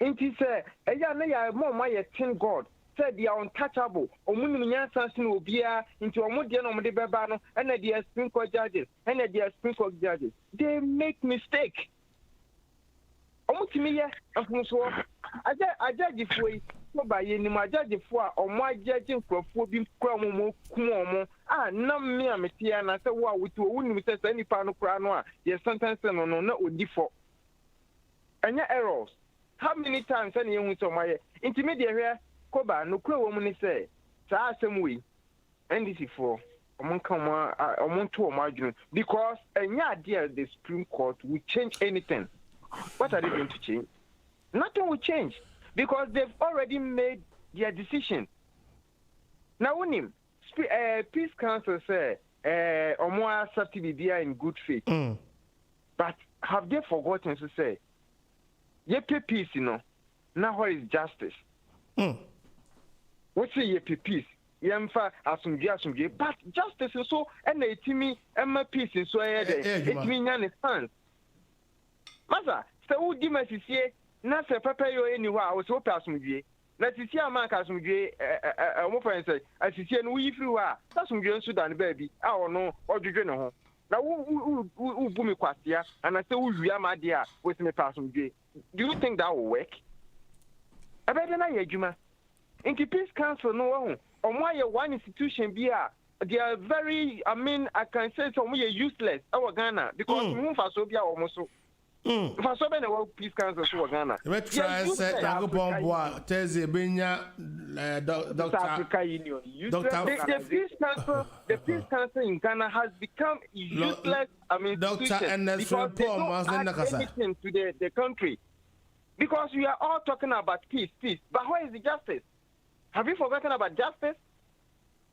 And he said, "Ten God." Said they are untouchable. Into and the Supreme Court judges and the Supreme Court judges. They make mistake. I judge for it. By any my judge for or my judging for being no me a metia and I said, wow, with you wouldn't say any pano cranoa. Yes, sometimes no, not with default. And your errors. How many times any young so my intermediate here? KOBA no kura woman say sa asem we NDC for because any idea the Supreme Court will change anything. What are they going to change? Nothing will change because they've already made their decision. Now when Peace Council say Omo accept be in good faith. But have they forgotten to say peace, now what is justice? What say peace? Yemfa asumdie, but justice is so and me peace is so it mean yan fans. Masa, so who di masisie na se papa yo anywhere I was so asumdie. Na sisi amaka asumdie mo friend say asisie no yi free wa asumdie nso dan baby a ono odwedwe ne ho. Na who bu me kwasia and I say who wi amade a with me asumdie. Do you think that will work? Abeda na yadwuma. In the Peace Council, no one institution be they are very, I can say some are useless our Ghana because move for Sobia almost so. For so many Peace Council to Ghana. Let's try set Yago Teze Benya Dr. Africa Union. The Peace Council in Ghana has become useless. Dr. Because they don't add anything to the country. Because we are all talking about peace, but where is the justice? Have you forgotten about justice?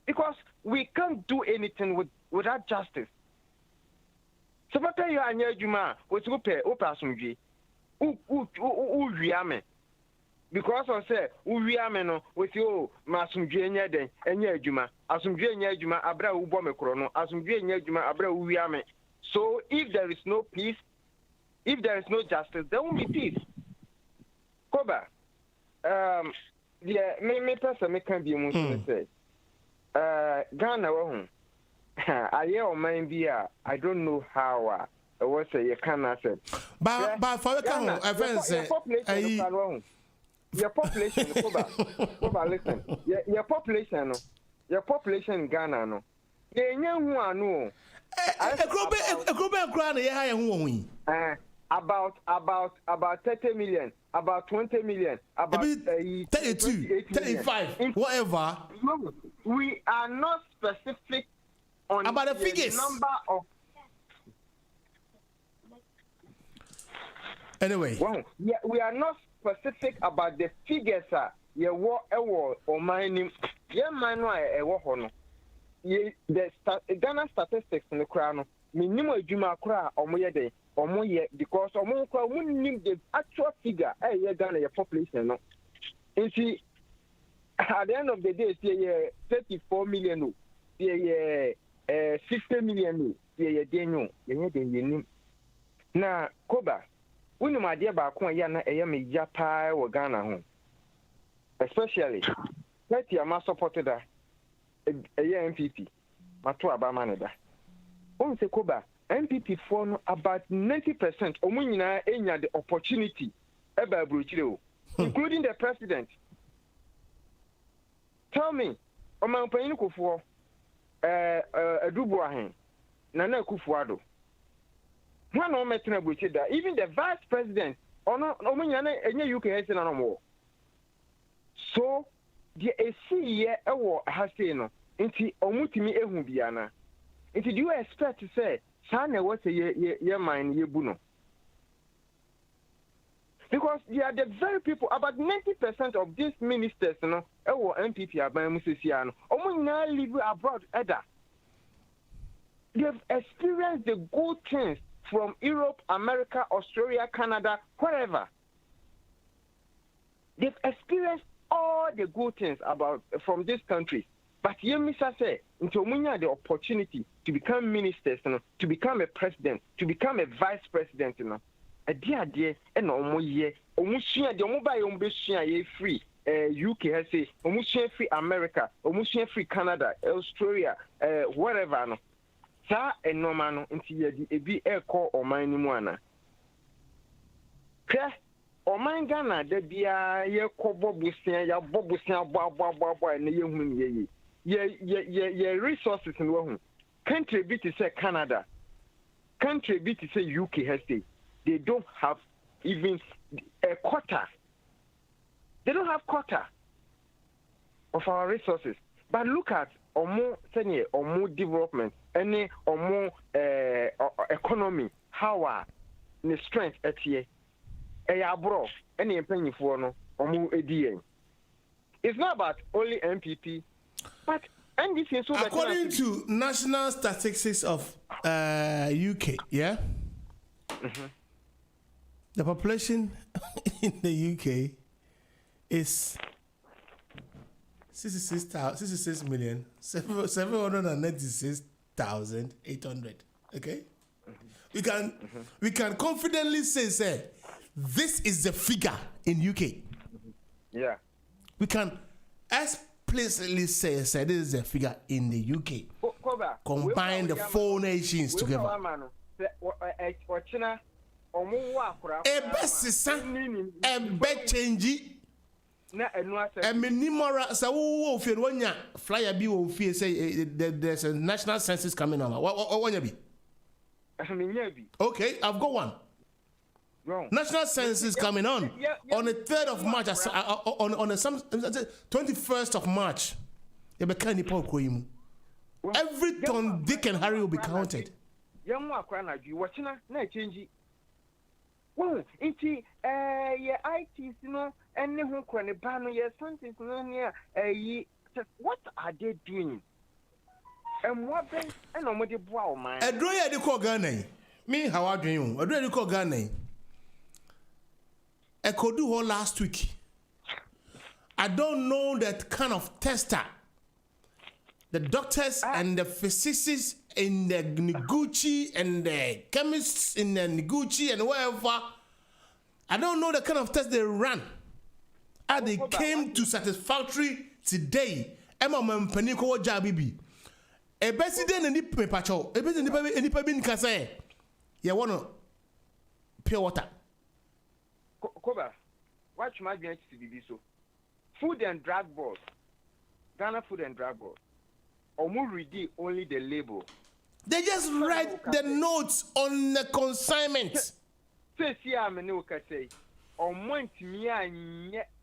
Because we can't do anything without justice. So papa you anya adwuma we to pay asomdwe uwiame because I say uwiame no we say oh ma asomdwe nya den enya adwuma asomdwe nya adwuma abra wo bo mekro no asomdwe nya adwuma abra uwiame. So if there is no peace, if there is no justice, there won't be peace. Koba, yeah, me person me can be able to say, Ghana, I hear mind be I don't know how was say you cannot say, but for the Ghana, your population, Koba, listen, your population in Ghana, no, the young one, no. About 30 million, about 20 million, about 32, 35, whatever. We are not specific on about the figures. Number of. Anyway, well, yeah, we are not specific about the figures. Yeah, what or mining. Yeah, man, the Ghana statistics in the crown. Minimum Juma Kra or Moyade or Moye because the actual figure Ghana your population. No, and see at the end of the day, 34 million, 60 million, now Koba, we know my dear Bakwan Yana Japa or Ghana home, especially 30 a supported a year MPP, Matua Bamanada. On se Koba, MPP for about 90% Omunina enya the opportunity eba bruchiro, including the president. Tell me, Oman Payne Kufo, Dubuahen, Nana Kufuado. One on Metina Bruchida, even the vice president, Omunana enya UK has no more. So, the AC year has seen into Omutimi Ehubiana. And do you expect to say, Sana was a year mine, ye buno? Because they are the very people, about 90% of these ministers, MPP, Musiciano, now live abroad, they've experienced the good things from Europe, America, Australia, Canada, wherever. They've experienced all the good things from this country. But you Mr. say, until we have the opportunity to become ministers, to become a president, to become a vice president, a dear, and almost the mobile free UK has say, almost free America, almost free Canada, Australia, whatever. Sa and no man until you be air call or mine moana. Or mine Ghana, there be a Kobo Busia, ya Bobusia, and the young ye. Yeah, resources in one country be to say Canada, country be to say UK has they don't have even a quarter. They don't have quarter of our resources. But look at or more senior or more development, any or more economy, how the strength at here. Bro, any penny for no or more ADA. It's not about only MPP. But according to national statistics of UK, yeah, the population in the UK is 66,796,800. Okay, we can confidently say this is the figure in UK. Yeah, we can explicitly say this is a figure in the UK. Combine the four nations together. Change. Flyer be say there's a national census coming on. What you be? Okay, I've got one. National census coming on the 3rd of March, on the 21st of March. Every Tom, Dick, and Harry will be counted. Well, IT, and something what are they doing? And what and on what you man? A droya de call Ghana. Me, how are you? I do call Ghana. I could do all last week. I don't know that kind of tester. The doctors and the physicists in the Noguchi and the chemists in the Noguchi and wherever. I don't know the kind of test they ran. And they came to satisfactory today. Emma Mampaniko Jabibi. A president and Nip Pacho, a president and Nipabin Kase. You want to pure water. KOBA, watch my going to be so. Food and Drug Board, Ghana Food and Drug Board, read only the label. They just write the notes on the consignment. Say, see, I'm a new say, me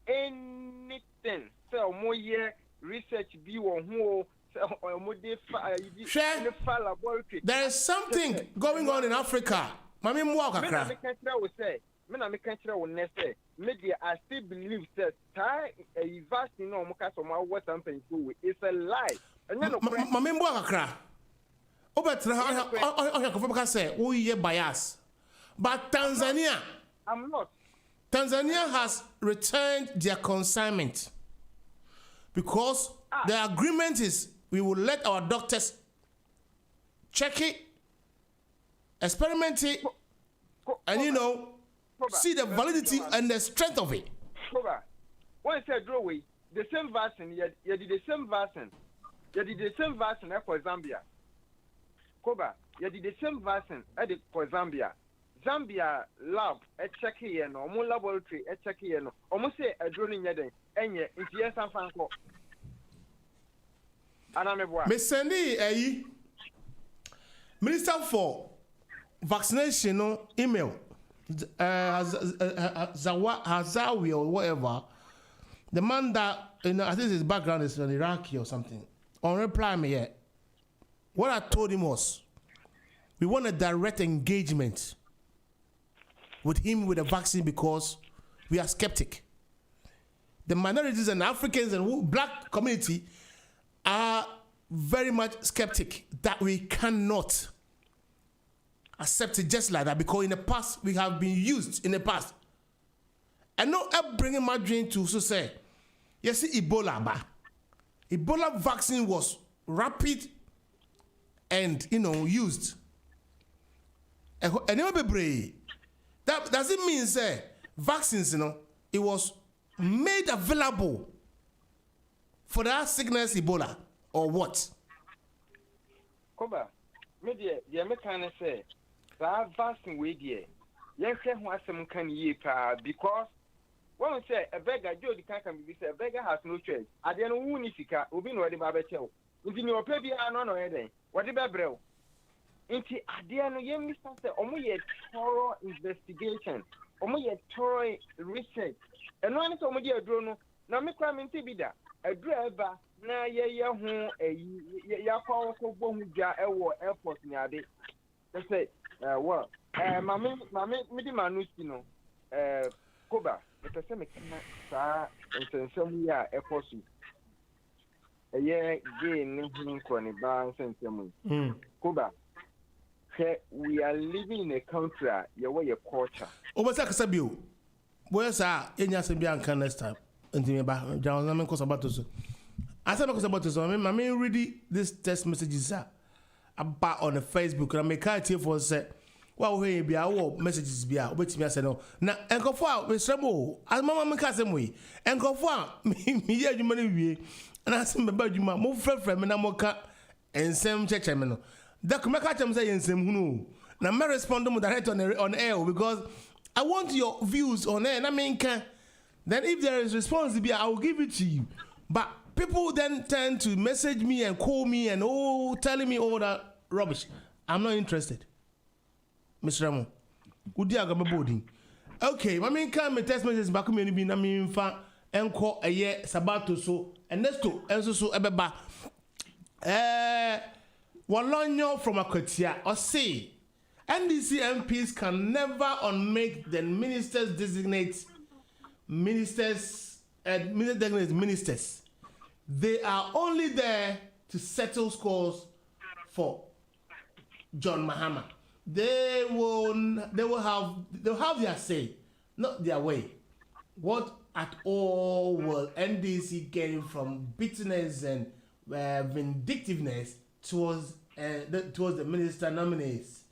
anything. So, more year research be on who. There is something going on in Africa. Mami Mwaka. I still believe that a vaccine no what something do it's a lie. Mami Mwaka. Obetra say we bias. But Tanzania, I'm not. Tanzania has returned their consignment because the agreement is we will let our doctors check it, experiment it, and see the validity and the strength of it. Once I draw away the same vaccine, you did the same vaccine. You did the same vaccine for Zambia. KOBA, you did the same vaccine for Zambia. Zambia lab check here no, more laboratory check here no. Almost say a drone in yede enye into yes and fanko. Miss Sandy, Minister for Vaccination, email Hazawi or whatever. The man that I think his background is an Iraqi or something. On reply me yet. What I told him was, we want a direct engagement with him with a vaccine because we are skeptic. The minorities and Africans and black community are very much skeptic that we cannot accept it just like that because in the past we have been used in the past. And now I'm bringing my dream to also say, you see Ebola vaccine was rapid and used. And that doesn't mean say vaccines, it was made available for that sickness Ebola or what? KOBA, me the American say that vaccine we there. Yes, what some can ye because when we say a beggar, Jody can be said, a beggar has no choice. I don't know who Nisika, who be no Babacho. If you baby, I don't know anything. What about bro? Into Adiano, young Mr. Only a thorough investigation, only a thorough research. And one is only a drone. Now, me crime in Tibida, a driver, na ya home a powerful bomb airport near it. They say, well, Mammy, Manusino, KOBA, but the same and some year airport. A year gain, Ninkoni, Barnes and Samu. KOBA, we are living in a country, your way of culture. Obasaka Sabio, where's our Inyasabian can next time? And me back, John, I'm about to say. I said, about to say, I mean, read this text messages about on the Facebook, and I make it here for say, well, we be our messages be out, which me I said no. Now, and go for with Sremo, as Mamma Cassam way, and go for me, you money, and I said, about you, my move friend, and I'm okay, and Sam Chechamano. That come back and say, and Sam who now, may respond to direct on air because I want your views on air, and I mean, then if there is responsibility, I will give it to you. But people then tend to message me and call me and telling me all that rubbish. I'm not interested. Mr. Ramon, would you have boarding? Okay, I mean, come text messages back me be na me fa enko eye sabato so and next to enso so ebeba Walonyo from Akotia or say NDC MPs can never unmake the ministers designate ministers and ministers. They are only there to settle scores for John Mahama. they'll have their say, not their way. What at all will NDC gain from bitterness and vindictiveness towards the minister nominees?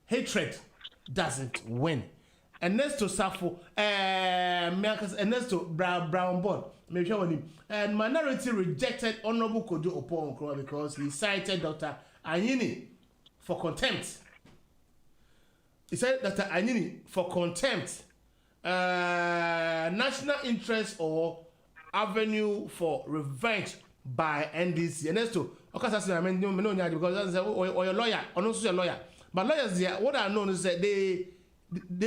Hatred doesn't win. Ernesto Safo, Ernesto Brown Board, and minority rejected Honorable Kojo Opon because he cited Dr. Anyini for contempt. He said Dr. Anyini for contempt, national interest or avenue for revenge by NDC. Ernesto, okay, that's what I mean, because that's or your lawyer, or not your lawyer. But lawyers, what I know is that they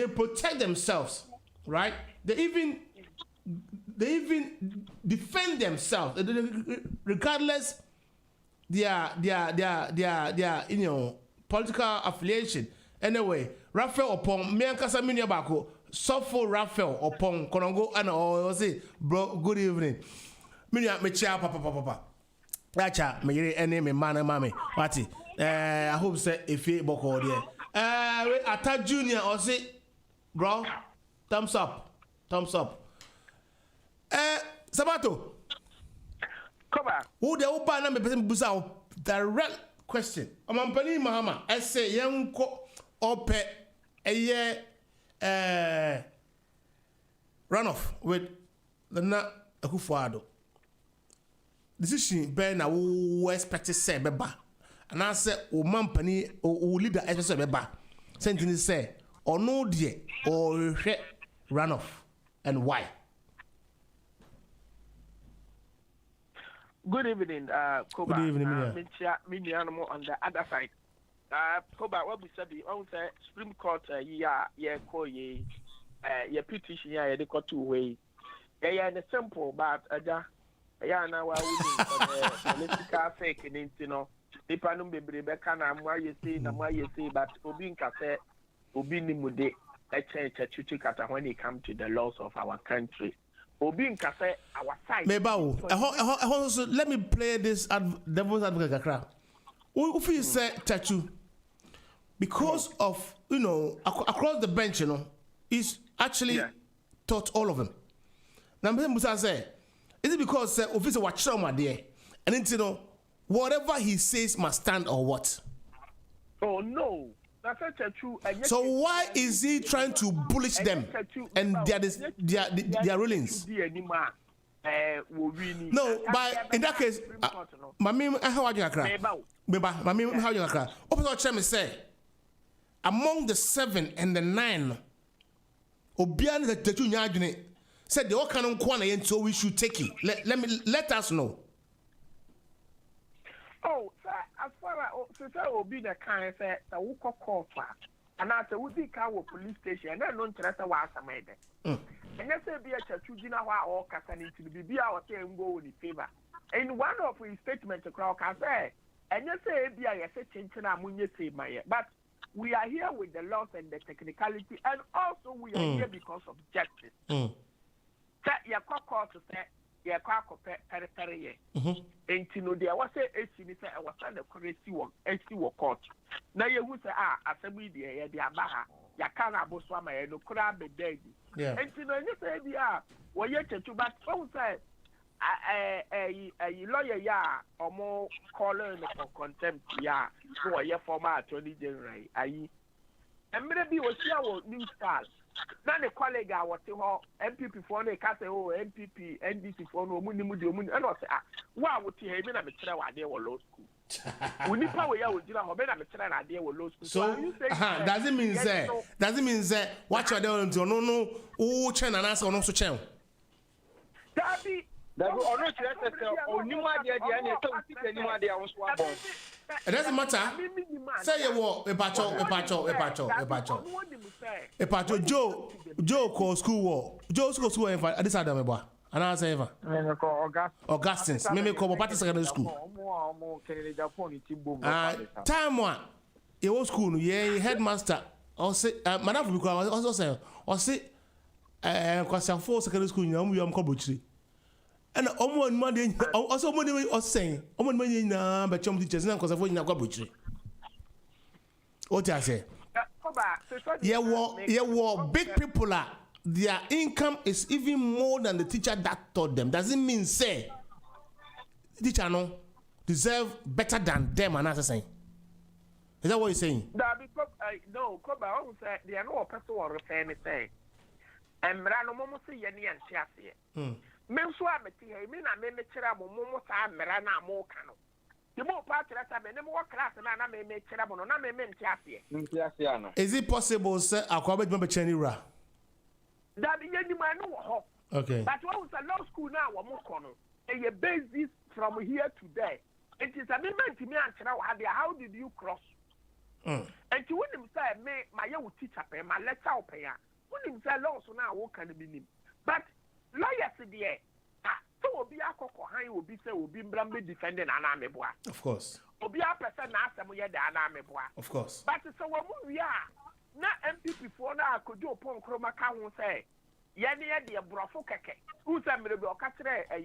protect themselves, right? They even defend themselves, regardless their political affiliation. Anyway, Raphael upon me and Casaminia Bako, Sofo Raphael upon Konongo and I say, bro, good evening. Minia me chia papa. Acha me any me man and mammy. Wati. I hope say if you boko there. Ata Junior or say, bro, thumbs up. Sabato. KOBA. Who the opa na me person busa direct question. Amampani Mahama. I say young ko ope a year runoff with the na Akufo-Addo. Decision ben na we expect say beba. And I say o mampani o leader expect say beba. Sentence say or no dear or runoff and why? Good evening, KOBA. Good evening, me animal on the other side. KOBA, what we said, I would say Supreme Court, your petition, they got two ways. Yeah, and simple, but now political fake and you know, the panum be Rebecca, and why you say, but Obinka said, Obini Mude, a change when it comes to the laws of our country. Obinka said, our side. Let me play this devil's advocate. If you say tattoo, because of, across the bench, is actually taught all of them. Now, Musa say, is it because officer watch my dear, and then whatever he says must stand or what? Oh no, that's true. So why is he trying to bullish them and their rulings? No, but in that case, Mami, how you cry? Mami, how you cry? Opposite Chemi say, among the 7 and the 9, Obian the two nyajune said the Okanon Kwana, so we should take it. Let us know. Oh, as far as Obi the kind said, the Wuko call for, and after Woody Cow police station, and then non Teresa was a maid. And yes, be a Chachujina or Cassani to be our saying go in favor. And one of his statements to Crow can say, and yes, be a changing Amunia say my, but we are here with the laws and the technicality, and also we are here because of justice. That your call to say, your crack periphery. And to know there was a I was under the court. Now you would say, assembly, the Abaha, Yakana Boswama, and no crab be dead. And to know you say, well, yet to back, so say, a lawyer, or more calling for contempt, so a former attorney general. And maybe was here news stars. Now the colleague I was MPP for the castle, MPP, NDC for no money, and I say, why would you have been a material idea or law school? We need power, you would have been a material idea or law school. So, doesn't mean that what you're doing to no, oh, China and us on also channel. It doesn't matter. Say you walk, Joe call school war. Joe school at this Adam, and I say, Augustins, maybe call Party Secondary School. Time one, it was school, headmaster, or say, Madame Bucra also say, or say, because I'm 4 secondary school, you am Kobuchi. And almost money, also money was saying, almost money, but some teachers now because of what you butchery. What I say, big people are. Their income is even more than the teacher that taught them. Doesn't mean say teacher no deserve better than them and that's saying. Is that what you're saying? That because no, Koba, I would say they are no person or refer anything. And Mirano Momo say Yenny and Chassie. Mensua Meti, I mean, I may make Cherabo Momo Sam Mirana Mokano. The more part that I may more class and I may make Cherabo, and I may make Chassie. Is it possible, sir? I'll call it Member Chenira. That the young man know. Okay. But what was a law school now, or Mokono? And you base this from here to there. It is a moment to me and how did you cross? And to win him say, my young teacher pay, my letter pay. When him say law, so now what can be him? But lawyer said, yeah, so will be a cocoa, will be say, will be Bramby defending an army boy. Of course. Will be a person ask them, yeah, the army boy. Of course. But it's a woman we are. Na MPP for now could do upon chroma can say, Yanni, the brofo keke, who's a miracle catre a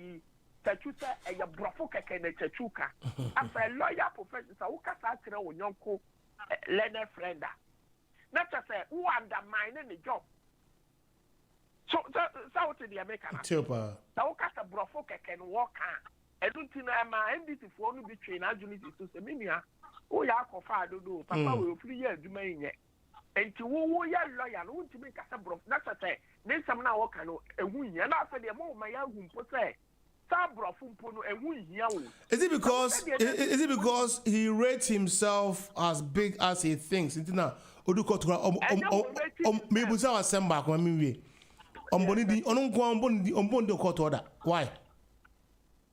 tachusa a brofo keke and a tachuka. After a lawyer professor, who casatra on yonko, learner friend. Not to say, who undermine the job. So to the American. Tilpa. So cast a brofo keke and walk on. I don't think I'm NDT for only between Ajunity to Seminia. Oh, Yakofa, do Papa will 3 years, you may yet. And to who ya lawyer, no to make a bro. That's a say. Then some now can a win. And after the moment, my young say, Sabro Fumpono and win here. Is it because he rates himself as big as he thinks? It's now. Maybe I'll send back when we. Bonidi, on the court order. Why?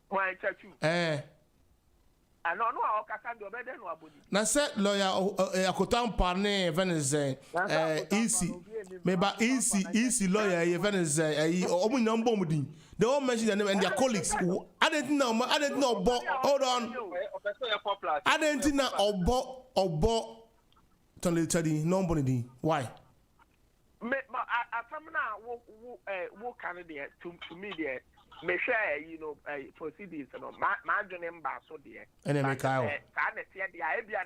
Why, Chachu? I don't know how can do better than what. Na said lawyer akotan parne Venice easy maybe easy lawyer Venice omu nyambo mudi they all mention their name and their colleagues. I didn't know but hold on I didn't know obo tonle no bonidi why me now wo candidate to me there me share proceedings no ma dwene mba so de and then make out ka na tie de ebia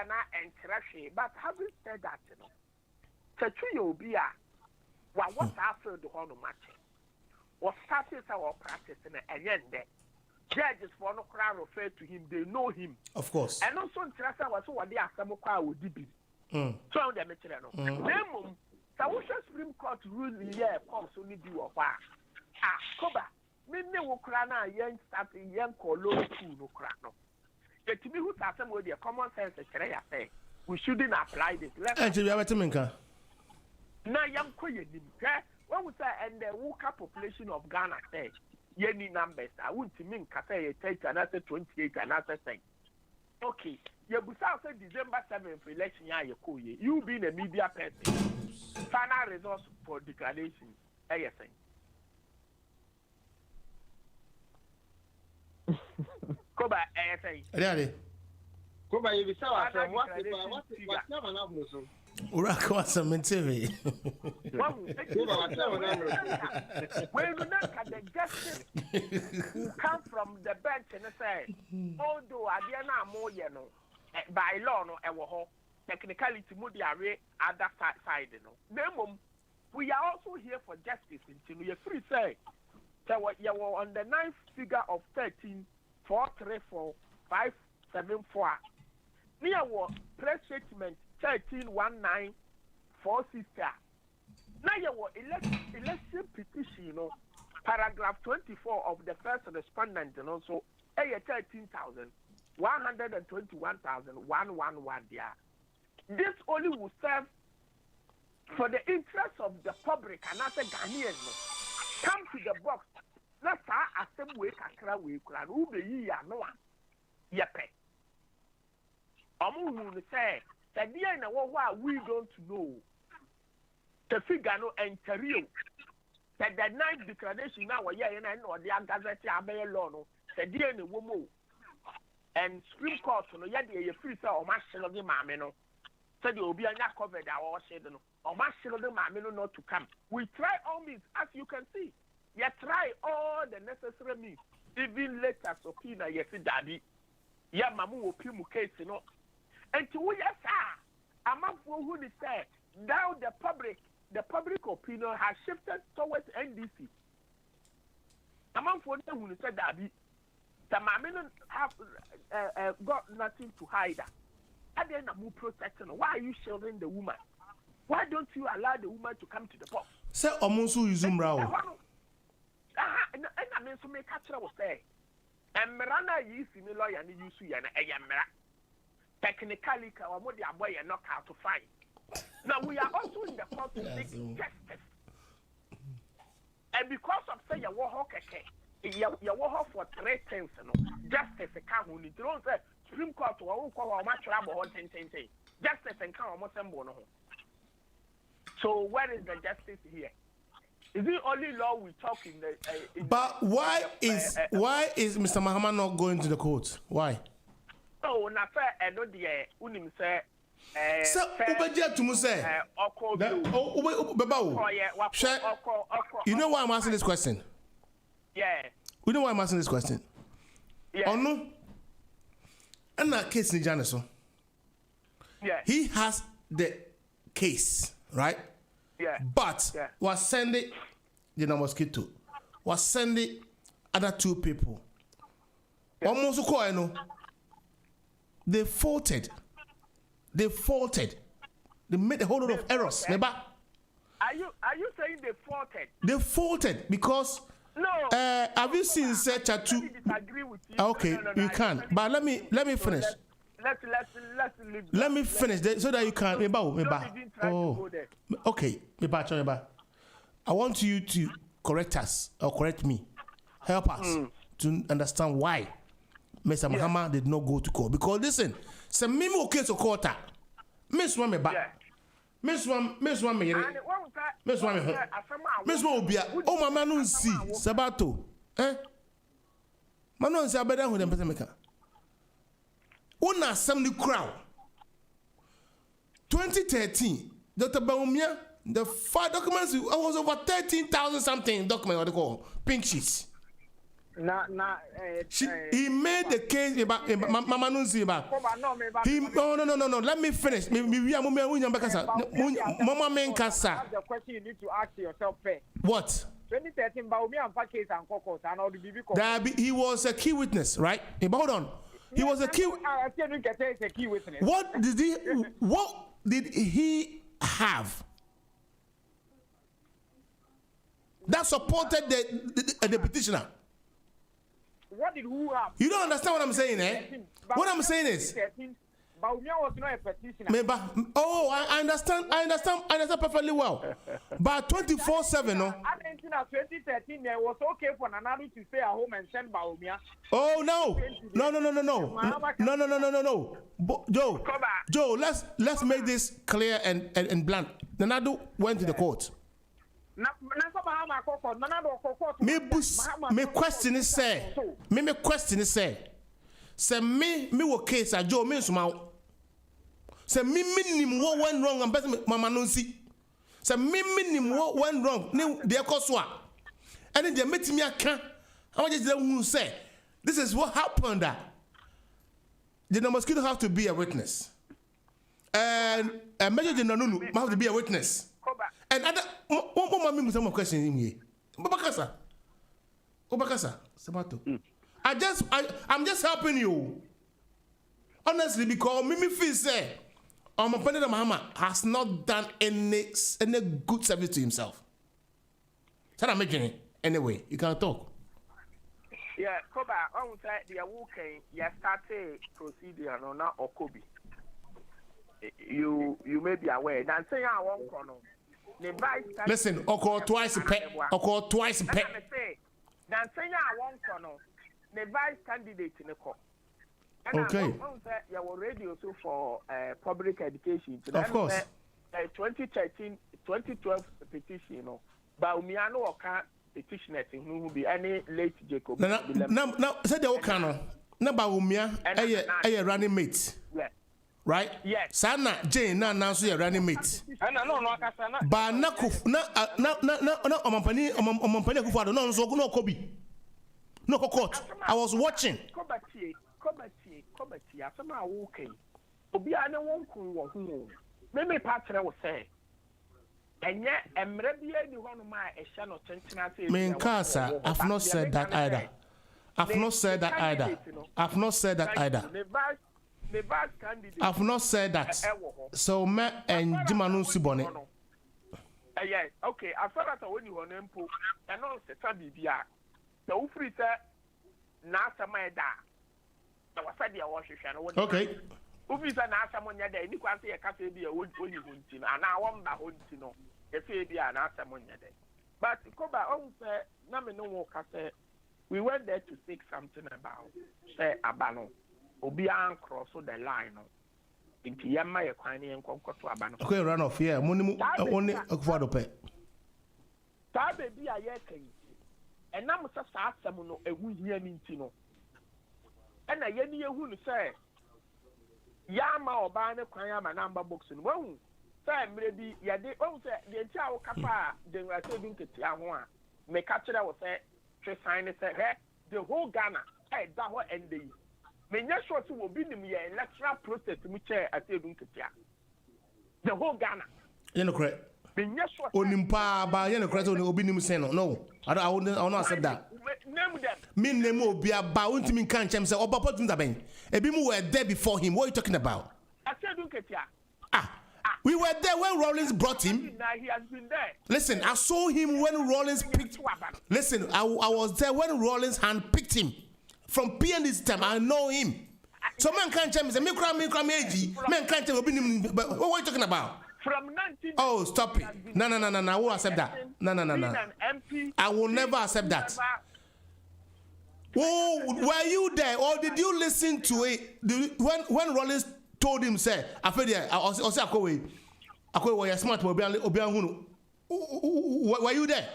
na entrahwe but having said that chachu ye obi a wa what after the hono match was started our practice na enyende judges for no crowd refer to him they know him of course and also interest was what they asem kwa odi bi so dem chere no nemum sa wo Supreme Court rule here comes only be wo kwa Koba, me wo kra na yen start yen kolo school no kra no. Yetimi who start some with the common sense kere ya say we shouldn't apply this. And you have to menka. Na yam ko yenim. When we say and the worker population of Ghana say yeni numbers I won't mean ka say 30 and say 28 and say okay. You busa say December 7th for election ya ye you being a media person. Final results for declaration. Saying. Koba Ready. Koba you be sawa from what never na so. Ura kwa cemetery. When you look at the justice who come from the bench and say, although I dare not more by law no ewo ho technically to move the array other side no. We are also here for justice until we are free say. So you were on the 9th figure of 13,434,574. Near what press statement 13,19,460. Now you were election petition, paragraph 24 of the first respondent, and also 13,121,111 there. This only will serve for the interest of the public and not the Ghanaians. Come to the box. Let's say we kakra we kura no be yi ya no a yepe. Omo hu say the dia na wo we don't know. The figure no enterio. The ninth declaration now we here na no the gazette abey law no. The dia na wo mo. And Supreme Court no ye dey free say o ma shelo gi maame no. So the obi anya covered our shed no. O ma shelo gi maame no not to come. We try all means as you can see. You try all the necessary means, even later subpoena, yes, daddy. Yeah, mamu will pimu case, And to we yes, Amafo who they say now the public opinion has shifted towards NDC. Amafo who they said that the Mamino have got nothing to hide. And then I'm protecting. Why are you shielding the woman? Why don't you allow the woman to come to the box? Say Omonsu Izumrao. And I mean, so make a was say. And Miranda is in the lawyer and you see an ayamera. Technically, our body are boy and knock out to find. Now we are also in the court to seek justice. And because of say your war hawk for 3 things, justice and come when you don't say Supreme Court or much trouble or 10. Justice and come almost no. So where is the justice here? Is it only law we talk in the? But why is Mr. Mahama not going to the court? Why? Oh, na fair. I know the unim say. So, Ubedia to Muse. You know why I'm asking this question? Yeah. You know why I'm asking this question? Yeah. Oh no. And that case in Janiso. Yeah. He has the case, right? Yeah. But was sending the mosquito. Was sending other 2 people. Almost I know. They faulted. They made a whole lot of errors. Are you saying they faulted? They faulted because have you seen such a two? Okay, you can. But let me finish. Let me finish so that you can. Oh, okay. I want you to correct us or correct me. Help us to understand why Mr. Mahama did not go to court. Because listen, some memo okay to court. Miss one me back. Miss one me. Miss one obia. Oh mama no see Sabato. Manon say abeda hu dem pese meka. Una assembly crowd. 2013, Dr. Baumia, the 5 documents was over 13,000 something documents what they call pink sheets. He made the case about Mama Nunzi about. No. Let me finish. Mama Menkasa. That's the question you need to ask yourself first. What? 2013, Baumia and case and Kokos and all the BB. He was a key witness, right? Hold on. He was a key. I still don't get a key witness. What did he have that supported the petitioner? What did who have? You don't understand what I'm saying, eh? What I'm saying is, Baumia was not a petitioner. I understand perfectly well. But 24/7, no. 2013, it was okay for Nanadu to stay at home and send Baumia. Oh no. Joe, let's make this clear and blunt. Nanadu went to the court. Me question is say me wo case a Joe me suma say me minim what went wrong and person mama no see say me minim what went wrong ne de ekoso a and they met me aka I want just who say this is what happened that the mosquito have to be a witness and Major General Nunu have to be a witness. And other one more some question in here. Obakasa, Sabato. I'm just helping you. Honestly, because Mimi feel say President Mahama has not done any good service to himself. So I'm making it. Anyway, you can talk. Yeah, Koba, I would say the walking, you started procedure on now or Kobe. You may be aware. Now say I won't corner. Listen, occur twice a pet. Now say I won't corner. The vice candidate in the court. Okay. You were ready also for public education. Of course. 2012 petition, Baumiano or petitioner who will be any late Jacob. Now, said the Okano. Na Baumia, a running mate. Right? Yes. Sana Jane na nanso your running mate. Ba na omampani akufado no nso no Kobi. No court. I was watching. Kobati. Asama woke. Obi ane won kun wo hu. me partner will say. And yet, I'm ready to one of my channel 20. Me in casa, I've not said that either. I've not said that either. I've not said that either. I've not said that. So me and Jimanu Sibone. Yes, okay. I thought that when you were an impo, and also Sabia. The Ufri said, Nasa Maida. There was a dear worship. Okay. Ufri said, Nasa Monia, you can't say a cafe be a wood only hunting, and I want the hunting. If it be an answer Monia. But Koba, Namino Case, we went there to speak something about, say, Abano, Obian cross the line. Into Yama, a quiny and conquer to Abano. Okay, run off here. Only a quarter pay. That baby, I yekin. And now, Mr. Samuno, a wood here in Tino. And a yenny who say, Yama or Bana, Quayama number books and one. Say, maybe, yeah, they all say, the entire Kappa, they were saving to Tiawan. May capture that was said, sign it, the whole Ghana, hey, that was ending. May not sure to will be the electoral process to which I say, the whole Ghana. You know, correct. Onimpa, by any credit on the Obinim Seno. No, I will not accept that. Mean name will be about to mean can't say, or Papa Tundaben. A bimu were there before him. What are you talking about? I said, look at ya. We were there when Rollins brought him. He has been there. Listen, I saw him when Rollins picked. Listen, I was there when Rollins handpicked him from PND's time. I know him. So man can't tell me. Say, man can't tell me. What are you talking about? From 19. Oh, stop it! No. I won't accept that. No. I will never accept that. Oh, were you there, or did you listen to it when Rollins told him, say, I feel there, I say, Akowe, you're smart, were you there?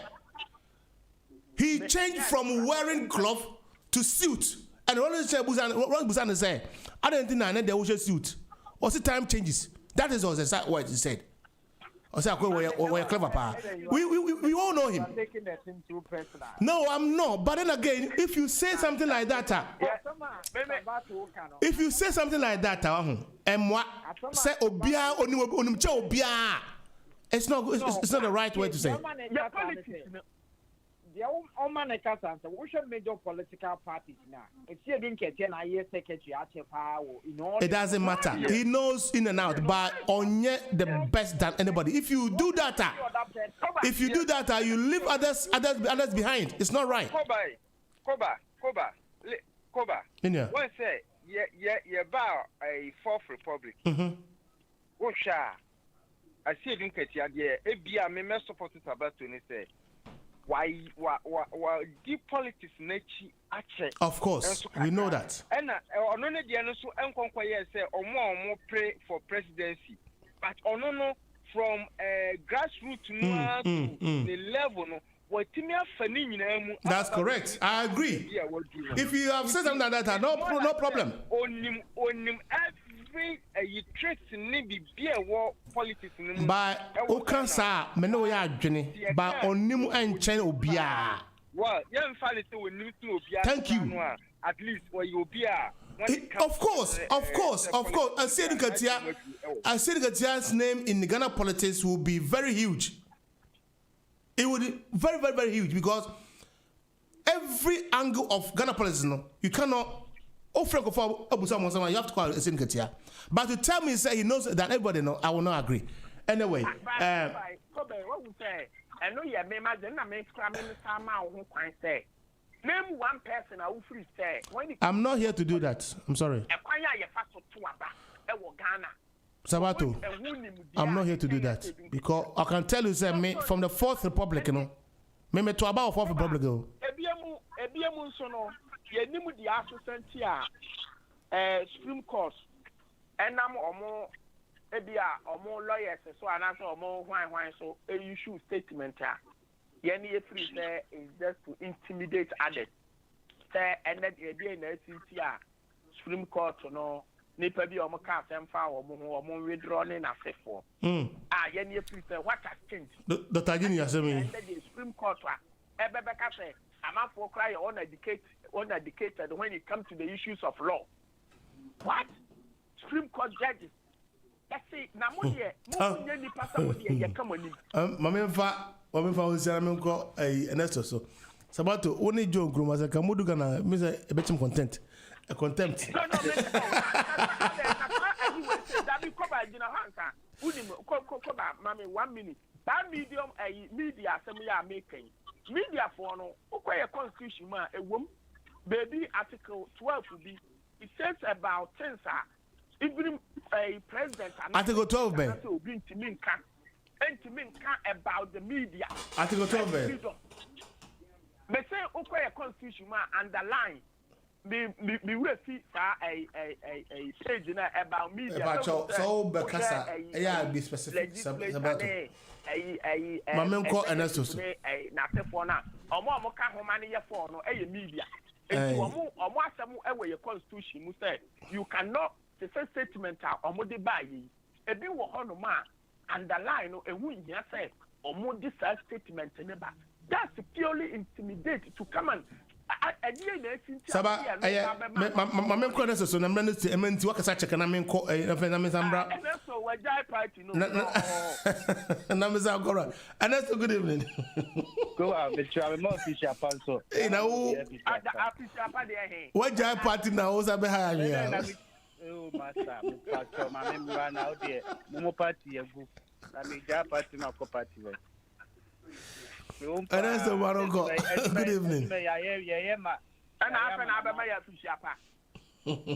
He changed from wearing glove to suit. And Rollins said, Busan said, I don't think I need the ocean suit. What's the time changes? That is what he said. I said, we're clever, pa. We all know him. No, I'm not. But then again, if you say something like that, if you say something like that, and what say obia onimche obia, it's not the right way to say. The Oman Casan, we should major political parties now. If you didn't get 10 years secretary at power, it doesn't matter. He knows in and out, but on the best than anybody. If you do that, you leave others behind. It's not right. Koba. Yeah. One say, yeah, about a fourth republic. I see it in Katia, yeah, me support it about to say. Why deep politics nature ache. Of course, we know that. And on the end so enconquer say or more pray for presidency, but on from grassroots to the level no. That's correct. I agree. If you have said something like that, no problem. But Okansa, Meno ya Jenny, but Onimu and Chen Obia. Well, thank you. At least where you be. Of course. I said Katia's name in the Ghana politics will be very huge. It would be very, very, very huge because every angle of Ghana politics, you cannot. You have to call Essien Katia. But to tell me, say he knows that everybody knows, I will not agree. Anyway, name one person I will free say. I'm not here to do that. I'm sorry. Sabato, I'm not here to do that because I can tell you, say, me from the Fourth Republic, me to about Fourth Republic. Supreme Court, and I'm more lawyers, so I answer more why so a issue statement. Yenny free there is just to intimidate others. And then the idea in the Supreme Court, no. Nipa bi omo ka semfa omo withdrawing after for yenny free say what has changed Dr. Gini asemi the Supreme Court ebebeka say amafo cry uneducated when it comes to the issues of law. What? Supreme Court judges say na mo de mo nya ni pasa mo de ye come on. Mama mfa o sia me nko Ernesto so. Sabato oni John Groma say kamudu kana me say e betim content. A contempt. No, that be KOBA jina hansa. Unim KOBA mama 1 minute. That medium media some ya making. Media for no okoye constitution ma ewom. Baby article 12 will be it says about things even a president article 12 ben. About the media. Article 12 ben. They say okoye constitution ma underline me we see a page na about media so bekasa yeah be specific about Mamenko Ernesto na tefo na omo ka homa ne ye for no e media omo asem e we constitution mu say you cannot say statement omo de buy e bi wo hono ma underline no e hu hia say omo de statement ne ba that's purely intimidate to come and Saba Mamenko Ernesto so na mrano ti ementi wakasa cheka na menko na mesambra Ernesto wajai party no na meza agora Ernesto good evening go out the travel more official panso na wo official pa de he wajai party na wo sabe ha ya oh master pastor ma memra na o de mo party egu na me ja party na ko party we Ernesto Marongo good evening yeah ma ana afa na abema ya official pa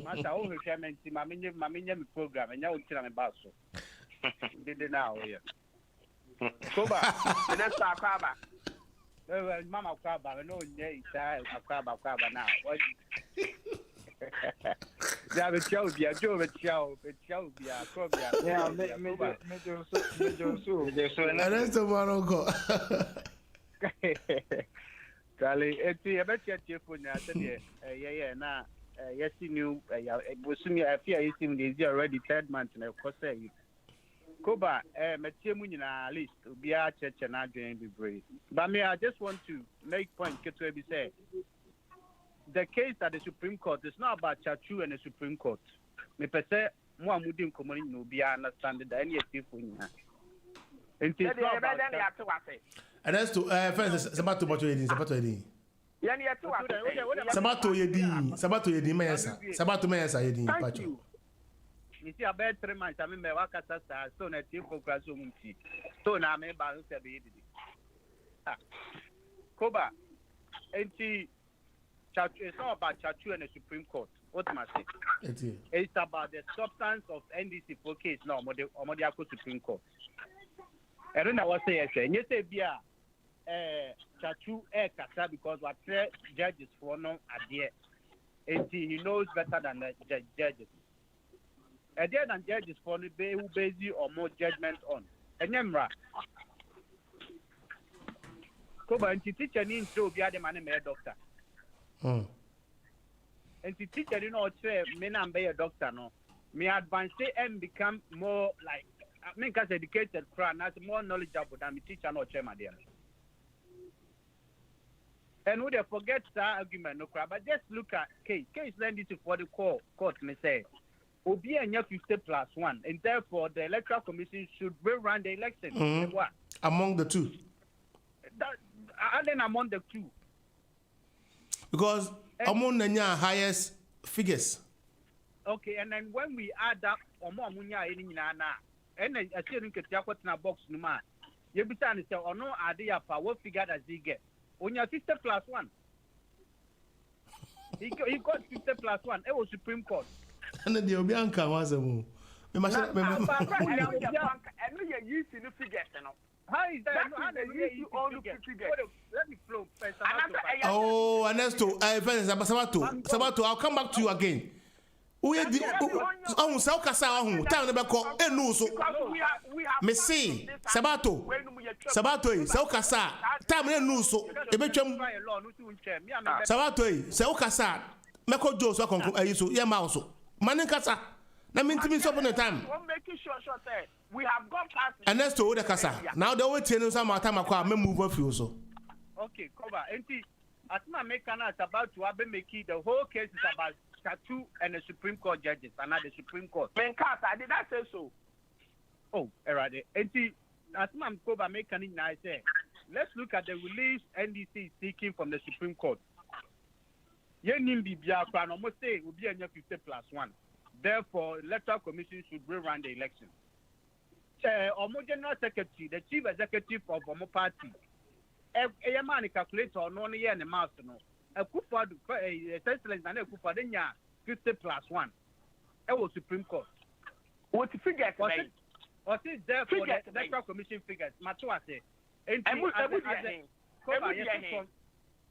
master o hwehwe ma menye mi program enya o tira me baso dede na o ya KOBA Ernesto akwaba mama akwaba no nye isa akwaba na ya be chao bia jo be chao bia ko bia yeah me so Ernesto Marongo Kali eti abetia tiefo nya se de na yesi new bosumi afia yesi mu dey already 3rd month na ko say KOBA metie mu nyina list obia cheche na adwen bibre but me I just want to make point ketwe bi say the case at the Supreme Court is not about Chachu and the Supreme Court me pese mo amudi nkomori no obia understand that any tiefo nya enti so about Ernesto first Sabato bato yedi yani yetu wa Sabato yedi mensa Sabato mensa yedi pacho you see about 3 months I mean me wakata sa so na tiefo kwaso munti so na me ba se be yedi KOBA enti Chachu is not about Chachu and the Supreme Court. What am I saying? It's about the substance of NDC for case now. Omodiako Supreme Court. I don't know what say. You say Bia Chachu kasa because what judges for no idea. And he knows better than the judges. Idea than judges for the who base you or more judgment on. And Yemra. KOBA and teacher needs to be the man a doctor. And to teacher, you know, say, me not be a doctor, no. Me advance and become more like, I mean, as educated, that's more knowledgeable than me teacher, no, my dear. And we forget that argument, no crap. But just look at case lend it for the court, me say, Obi and 50+1, and therefore the electoral commission should rerun the election. What? Among the two. And then among the two. Because among the highest figures. Okay, and then when we add up Omomunya in Nana, and I see in the box Numa, you be saying, or no idea for what figure does he get? On your 50+1. He got 50+1. It was Supreme Court. And then the Obianka was a move. We must and we are using the figures, you know. How is that? Let me flow first. Oh, Ernesto, Sabato, I'll come back to you again. We are the South Casa, town never call and so. Messi, Sabato, South Casa, time and Nuso, Sabato, South Casa, Mako Joe, so Yamauso, Manicasa. I mean to me, so on the time. We have gone past Ernesto the Casa. Now the way to some time I move off you so. Okay, KOBA. As my mechanic is about to have making the whole case is about Chachu and the Supreme Court judges and not the Supreme Court. I did not say so. Oh, alright. And as I'm Koba making it nice, let's look at the release NDC is seeking from the Supreme Court. Yenimbi Biafran almost say will be a 50+1. Therefore, electoral commission should rerun the election. Omo General Secretary, the Chief Executive of Omo Party, a man calculator or no year and a mouse no. A Kufa, a Tesla and a Kufa, then 50+1. That was Supreme Court. What figure? What is therefore the electoral commission figures? Matua say.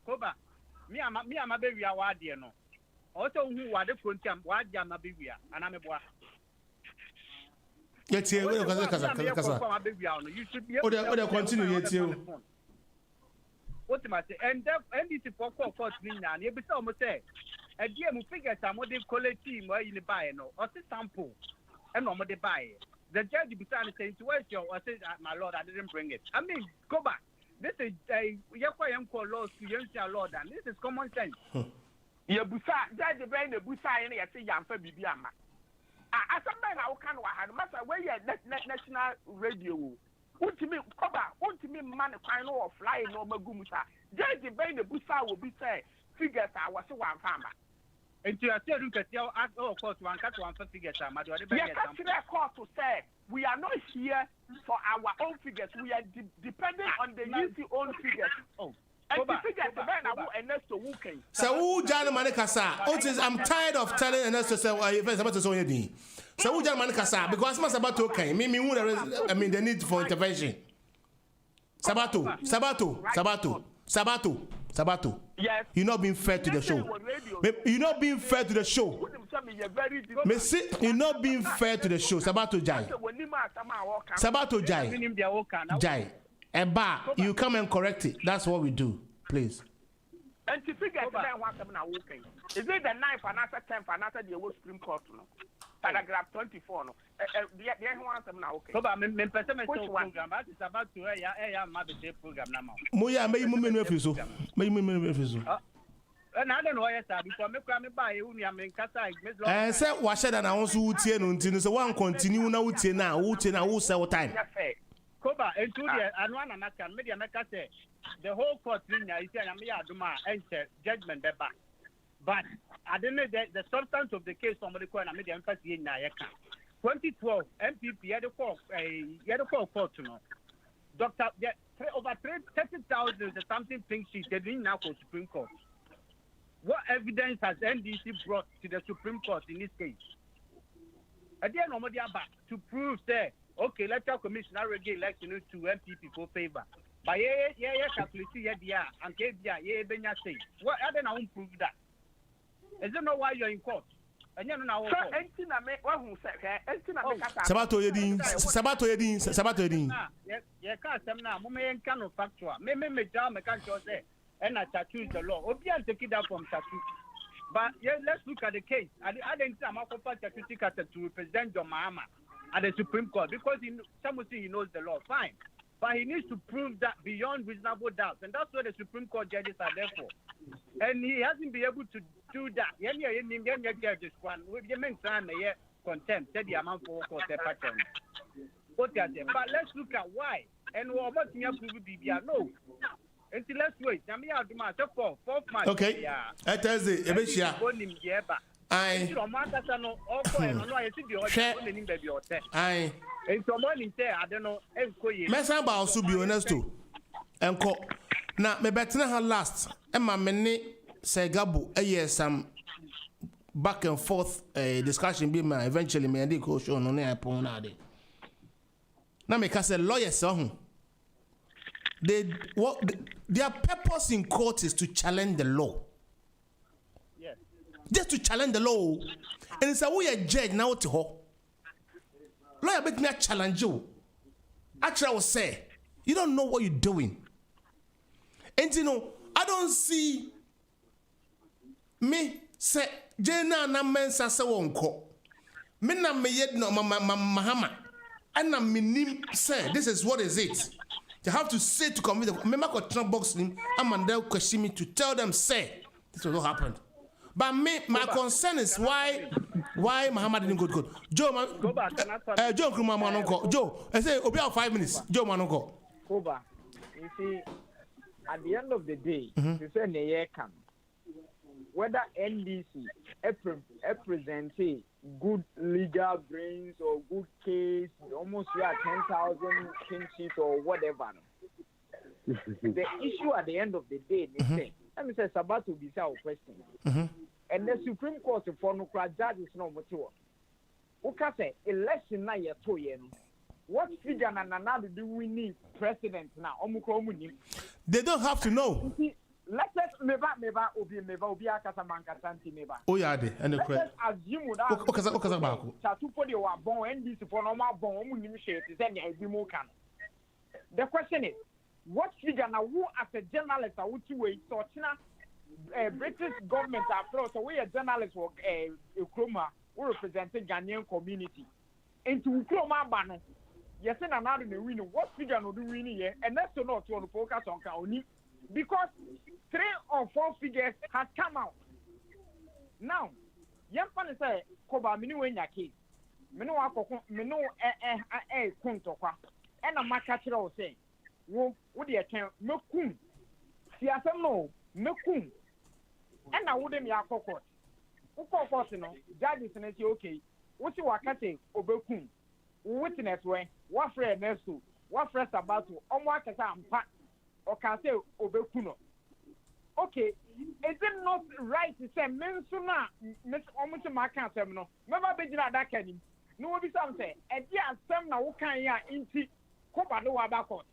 Koba, me am a baby award, you know. Also, who are the front camp, what Yama baby, and I'm a boy. Let's hear what you should be able to continue. Yet, you. What am I saying? And this is for court, and you be almost say, a dear figure, some of the college team where you buy, no, or sample, and no more they buy. The judge beside saying to where's your I said my lord I didn't bring it. I mean go back. This is a Yakwayam call laws to young lord and this is common sense. Yeah, busa judge the brain the busa and you say yam for bibiama. As a man I can have matter where you national radio. Ultimate cover, ultimate man kind of flying over Gumusa. Judge the brain the busa will be say figures I was one farmer. And to tell you that you ask all course one cut one for figures. Court to say we are not here for our own figures. We are depending on the UC own figures. Oh, and the figures the man are Ernesto Wuken. So who John Manikasa? I'm tired of telling Ernesto say if about to say anything. So who John Manikasa because must about to okay. I mean the need for intervention. Sabato. Yes. You're not being fair to the show. You're not being fair to the show. You're not being fair to the show. Sabato Jai. Sabato Jai. Jai. Eba, you come and correct it. That's what we do. Please. And to figure out is it the 9th and after 10th and after the Supreme Court? Paragraph 24. No. Program. That is about to a program now. Moya, may you refuse. May you refuse. And I don't know why I because me buy you in Kasa. And say, what should I also would until so one continue now, who sell time. Koba, and to the and one American media say the whole court linear is saying Duma enter judgment back. But I don't know that the substance of the case somebody called a media emphasis in Nayaka. 2012 MPP had a court to know. Doctor, over 30,000 something pink sheets they didn't now go to Supreme Court. What evidence has NDC brought to the Supreme Court in this case? Again, nobody back to prove that okay, electoral commission already election to MPP for favor. But calculate and say what other now prove that? Is there no why you're in court? And you know Sabato Yedin. Yeah, can't say now. Moment can no factual. Me jam can't say. And I choose the law. Obian take it out from Tatu. But yeah, let's look at the case. I didn't say I'm a to represent John Mahama at the Supreme Court because someone he knows the law. Fine. But he needs to prove that beyond reasonable doubt. And that's what the Supreme Court judges are there for. And he hasn't been able to do that. Contempt, said the amount for court pattern. But let's look at why. And we're about to prove BBR. No. Until let's wait. Okay. Thursday, Ebeshia. Aye. Mesa ba also be honest too. Enko. Na me betina her last. Emma mene say Gabo some back and forth discussion be ma eventually me and go show no na ipon na de. Na me ka say lawyers so their purpose in court is to challenge the law. Yes. Just to challenge the law. And it's a way a judge now to her. Lawyer make me a challenge you. Actually, I will say, you don't know what you're doing. And you know, I don't see me say, Jena na mensa se wonko. Me na me yet no Mahama. And na minim say, this is what is it. You have to say to convince them. Remember, I got box him. I'm there questioning me to tell them, say, this is what happened. But me, my concern is why Why Muhammad didn't go to court? Joe, Joe Krumamanoko. Joe, I say, Obi 5 minutes. Joe Manoko. KOBA, you see, at the end of the day, to say the year come, whether NDC represents good legal brains or good case, almost you are 10,000 kinship or whatever. The issue at the end of the day, let me say, Sabat will be our question. And the Supreme Court for no judges no mature. Okay, say election na year 2 years. What figure na do we need president now? They don't have to know. Let us meba obi akasamanka santi meba. Oh yeah, they and the let's assume that okay baako. Chatu for the wa bon NDC for normal bon omu nim share to say na ebi mo kan. The question is, what figure now who as a journalist are to wait so China British government approach so we a journalist work Ukroma who representing Ghanaian community into Ukroma ban. Yes, and another the winning. What figure no do winning here? And that's not to focus on Kaoni because 3 or 4 figures has come out. Now, young fan say, KOBA, me no win your case. Me no kuntokwa. And a makachira will say, what do you tell me? Kum. See, I said no, me kum. And I wouldn't be a court. Uko court, no, judges and say, okay, what's your wakate, obekum? Witness way, what friend Nesu, what friends about to, or can say obekuno. Okay, is it not right to say mensuna miss almost my cancer? No, never be that can him. No, what be some say, and yeah, some now can ya into KOBA no abacot.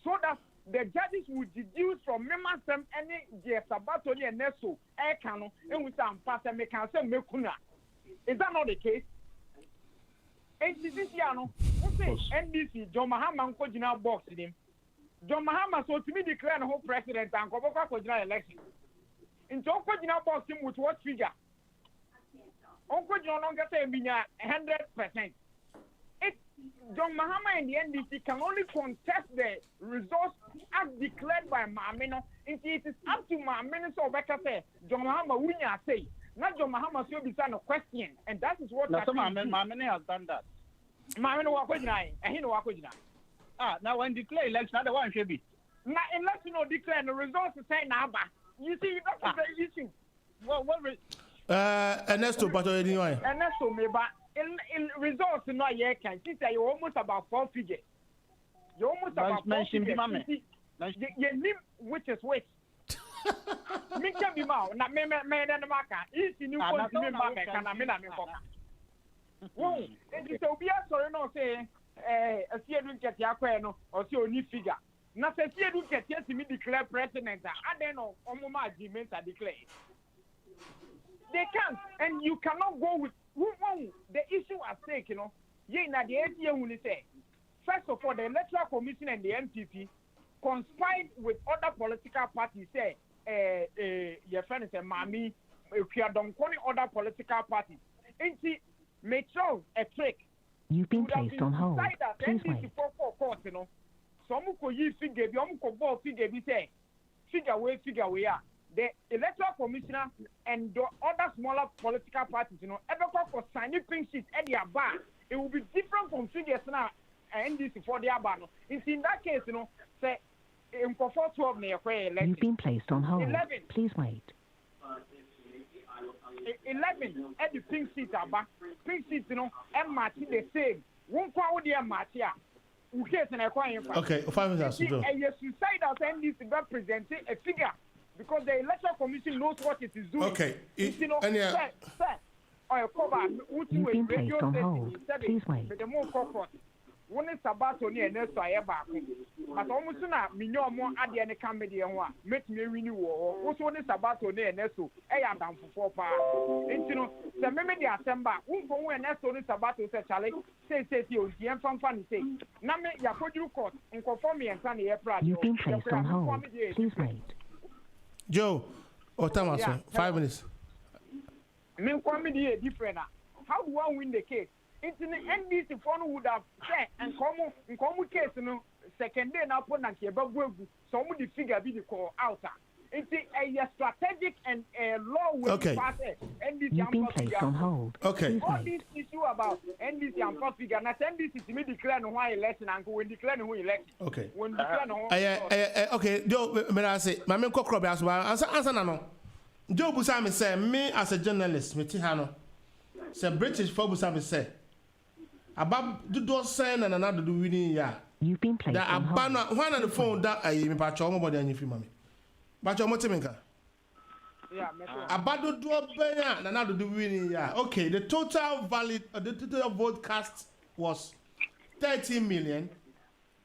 So that the judges would deduce from members them any yes about Tony and Nesu, air cano, and with some pass and make can say mekuna. Is that not the case? NCC no, who say NDC John Mahama ko jina box him. John Mahama so to me declare no president and ko ko jina election. Into ko jina box him with what figure? Onko jina no get say binya 100%. It John Mahama and the NDC can only contest the results as declared by Mamino. It is up to Mamino so better say John Mahama winya say. Not John Mahama should be a question, and that is what Mamene has done that. Mamene Wakojina, and he know Wakojina. Now when declare election, the one should be. Now, unless you know declare the results to say Naba, you see, that's the issue. Ernesto, but anyway. Ernesto, maybe in results, you know, you can see that you're almost about 4 figures. You're almost about 4 figures. You name which is which. Me can be mau na me na maka isi ni ko me ma me kana me na me ko wo enti so bia sorry no say asiedu nkete akwa no o say oni figure na say asiedu nkete asi me declare president aden no omuma agreement declare they can't and you cannot go with who the issue at stake, you know ye na the ATA who say first of all the electoral commission and the MPP conspired with other political parties say your friend is a mammy, if you are done calling other political parties. Ain't it make sure a trick? You've been placed on hold. Please wait. You know, some could use figure, some could ball figure, we say, figure we are. The electoral commissioner and the other smaller political parties, you know, ever call for signing pink sheets at their bar. It will be different from figures now and this for their bar. In that case, you know, say, you've been placed on hold. 11. Please wait. 11 at the pink seat back. Pink seat, you know, and Martin the same. One crowd there, Martia. Okay, 5 minutes. A suicidal and this representing a figure because the electoral commission knows what it is doing. Okay, you know, sir, or KOBA, you've been placed on hold. Please wait. The more corporate. One is about to near Nesto Ayaba. But almost now, me no more at the end comedy and one. Make me renew. Also, one is about to near Nesto. I am down for 4 pounds. And you know, the memory assembly. One for when Nesto is about to say, Charlie, say, you, the infant funny say. Now, ya put you court and conform me and Sunny April. You've been placed on hold. Please wait. Joe, or Thomas, 5 minutes. Me comedy different. How do one win the case? It's in the NDC phone would have said and come case no second day now put and so the figure be the call out. It's a strategic and law will pass it. You've been placed on hold. Okay. All this issue about NDC and first figure, and NDC to me declare no election and when declare no election. Okay. When declare no. Okay. Joe, me I say, my men cock as well. Answer no. Joe Busami say me as a journalist, me tihano. Say British for Busami say. About do those sign and another do winning ya. You've been placed on hold. One on the phone that I me patcho mo body anyfi mami. Patcho mo temenka. Yeah, Abado do benya na another do winning ya. Okay, the total vote cast was 30 million.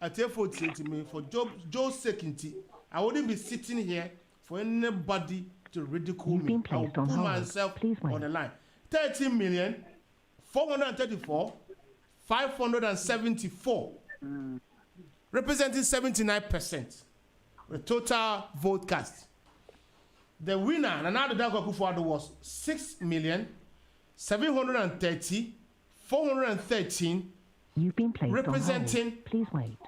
At 48 million for Joe Sekinti. I wouldn't be sitting here for anybody to ridicule me. I will put myself on the line. 13 million 434 574 representing 79%. The total vote cast. The winner, another Dagokufuado, was 6,730,413. You've been placed representing on hold. Please wait.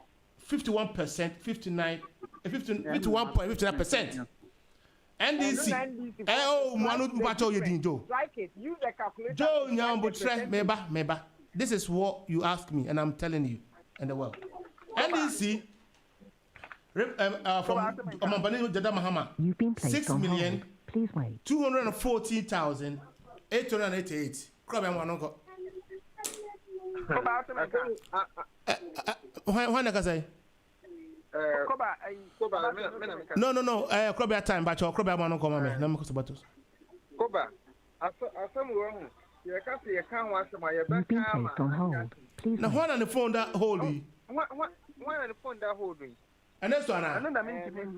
51%, 51.59%. NDC. Oh, Manu Bacho Yedinjo. Joe Nyambutre, Meba. This is what you asked me, and I'm telling you, and the world. NDC from Omambani Jada Mahama. 6,240,888. Why not say? No. Krobia time, but Krobia Mano come on. No, Koba. You've been placed on hold. Please now, one on the phone that hold you. One on the phone that hold me. And that's one. I don't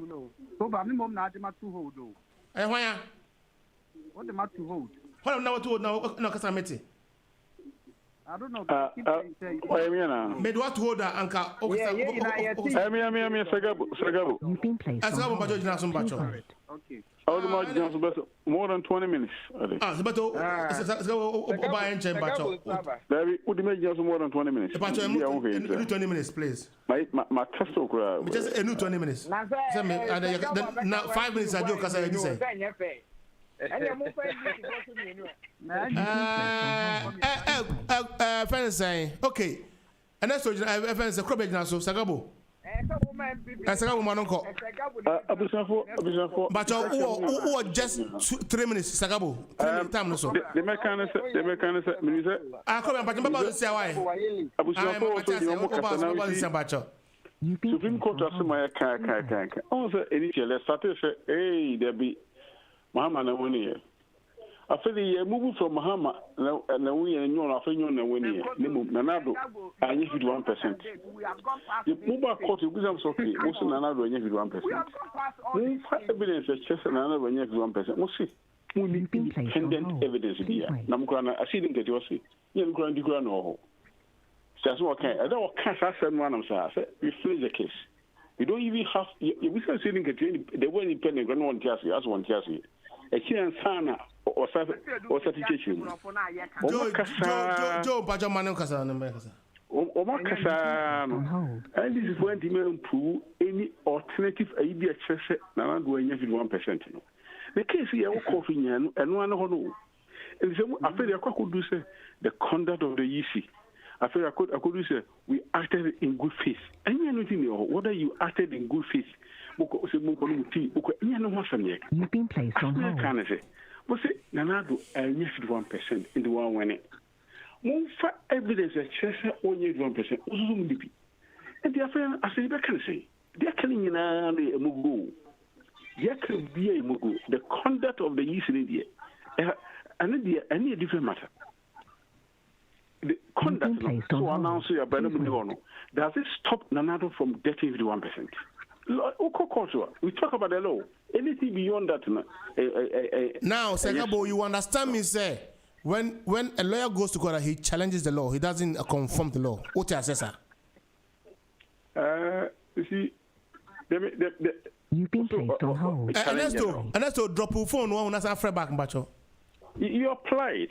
know. Koba, I'm not to hold. And why? What the matter to hold? What I'm now to hold now, no, because I'm it. I don't know. Made what to hold that anchor. You've been placed on hold. Okay. More than 20 minutes. Baby, would you make just more than 20 minutes? 20 minutes, please. My test will just a new 20 minutes. Now 5 minutes I do because I say. Okay. And that's what I crop now, so Sagabo. But just 3 minutes, Sagabo. Time so. The mechanic, I come back about say why. Supreme Court of my car. Also, initially started say, hey, there be Muhammad and Winnie. I feel the move from Muhammad and we and you are feeling and winning. Nanado, I need 1%. The Buba court of Wisdom Sophie, also another 1%. Evidence is just another 1%. We'll see. We need independent evidence here. Namkrana, I see them get your seat. Young Grand Grano. That's what I don't cash us and one of us. We freeze the case. You don't even have, we can see the way independent Grand one Tiasi, as one Tiasi. A Chian Sana. Or certification. Joe Bajamano Casana. And this is when the man prove any alternative idea chess now going with 1%. The case here of coffee and one who and so I feel I could do say the conduct of the EC. I feel I could do say we acted in good faith. And you know whether you acted in good faith. You've been placed on hold. But say, Nanado, I need 1% in the one winning. One for evidence that Chester only 1%. And the affair, I say, I can say, they're killing in a Mugu. There could be a Mugu. The conduct of the East India, and any different matter. The conduct so announced your Benamono. Does it stop Nanado from getting 1%? We talk about the law. Anything beyond that. Now, Segabo, you understand me, say, when a lawyer goes to court, he challenges the law. He doesn't conform the law. What you say, sir? You see, you've been placed on hold. And that's to drop your phone. One that's after back, Bacho. You apply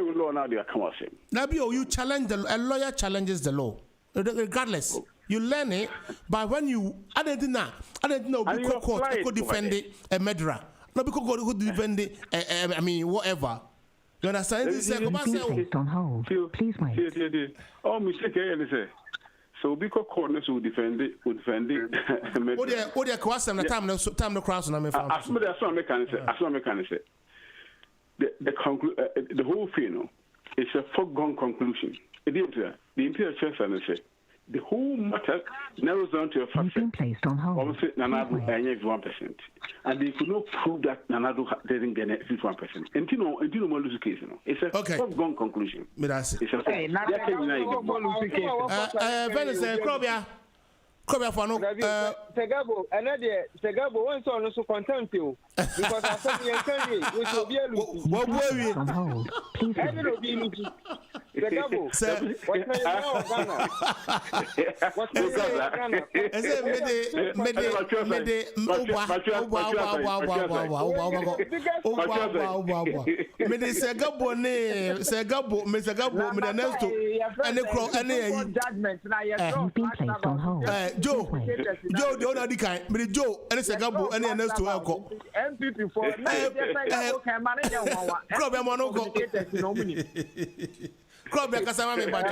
with law now. They are coming. Nabio, you challenge a lawyer challenges the law, regardless. You learn it, but when you I didn't know because court could defend it a murderer. No, because God could defend it. I mean, whatever. You understand? This is placed on hold. Please wait. Oh, mistake, so because corners will defend it. What they question the time the cross on me. As I say. The whole thing, it's a foregone conclusion. It is the Imperial Chancellor say the whole matter narrows down to a fact. Placed on hold. Obviously, Nanado earns 1%, and they could not prove that Nanado didn't get 1%. Until lose the case, it's a foregone conclusion. It's a Venice, Kobia for no. Segabo, one son also content you because I said you can which will be a loop. What were we? Segabo, Joe, the owner of the kind, but Joe, and it's a gabo, and then to Elko. MPP for Club Casama, but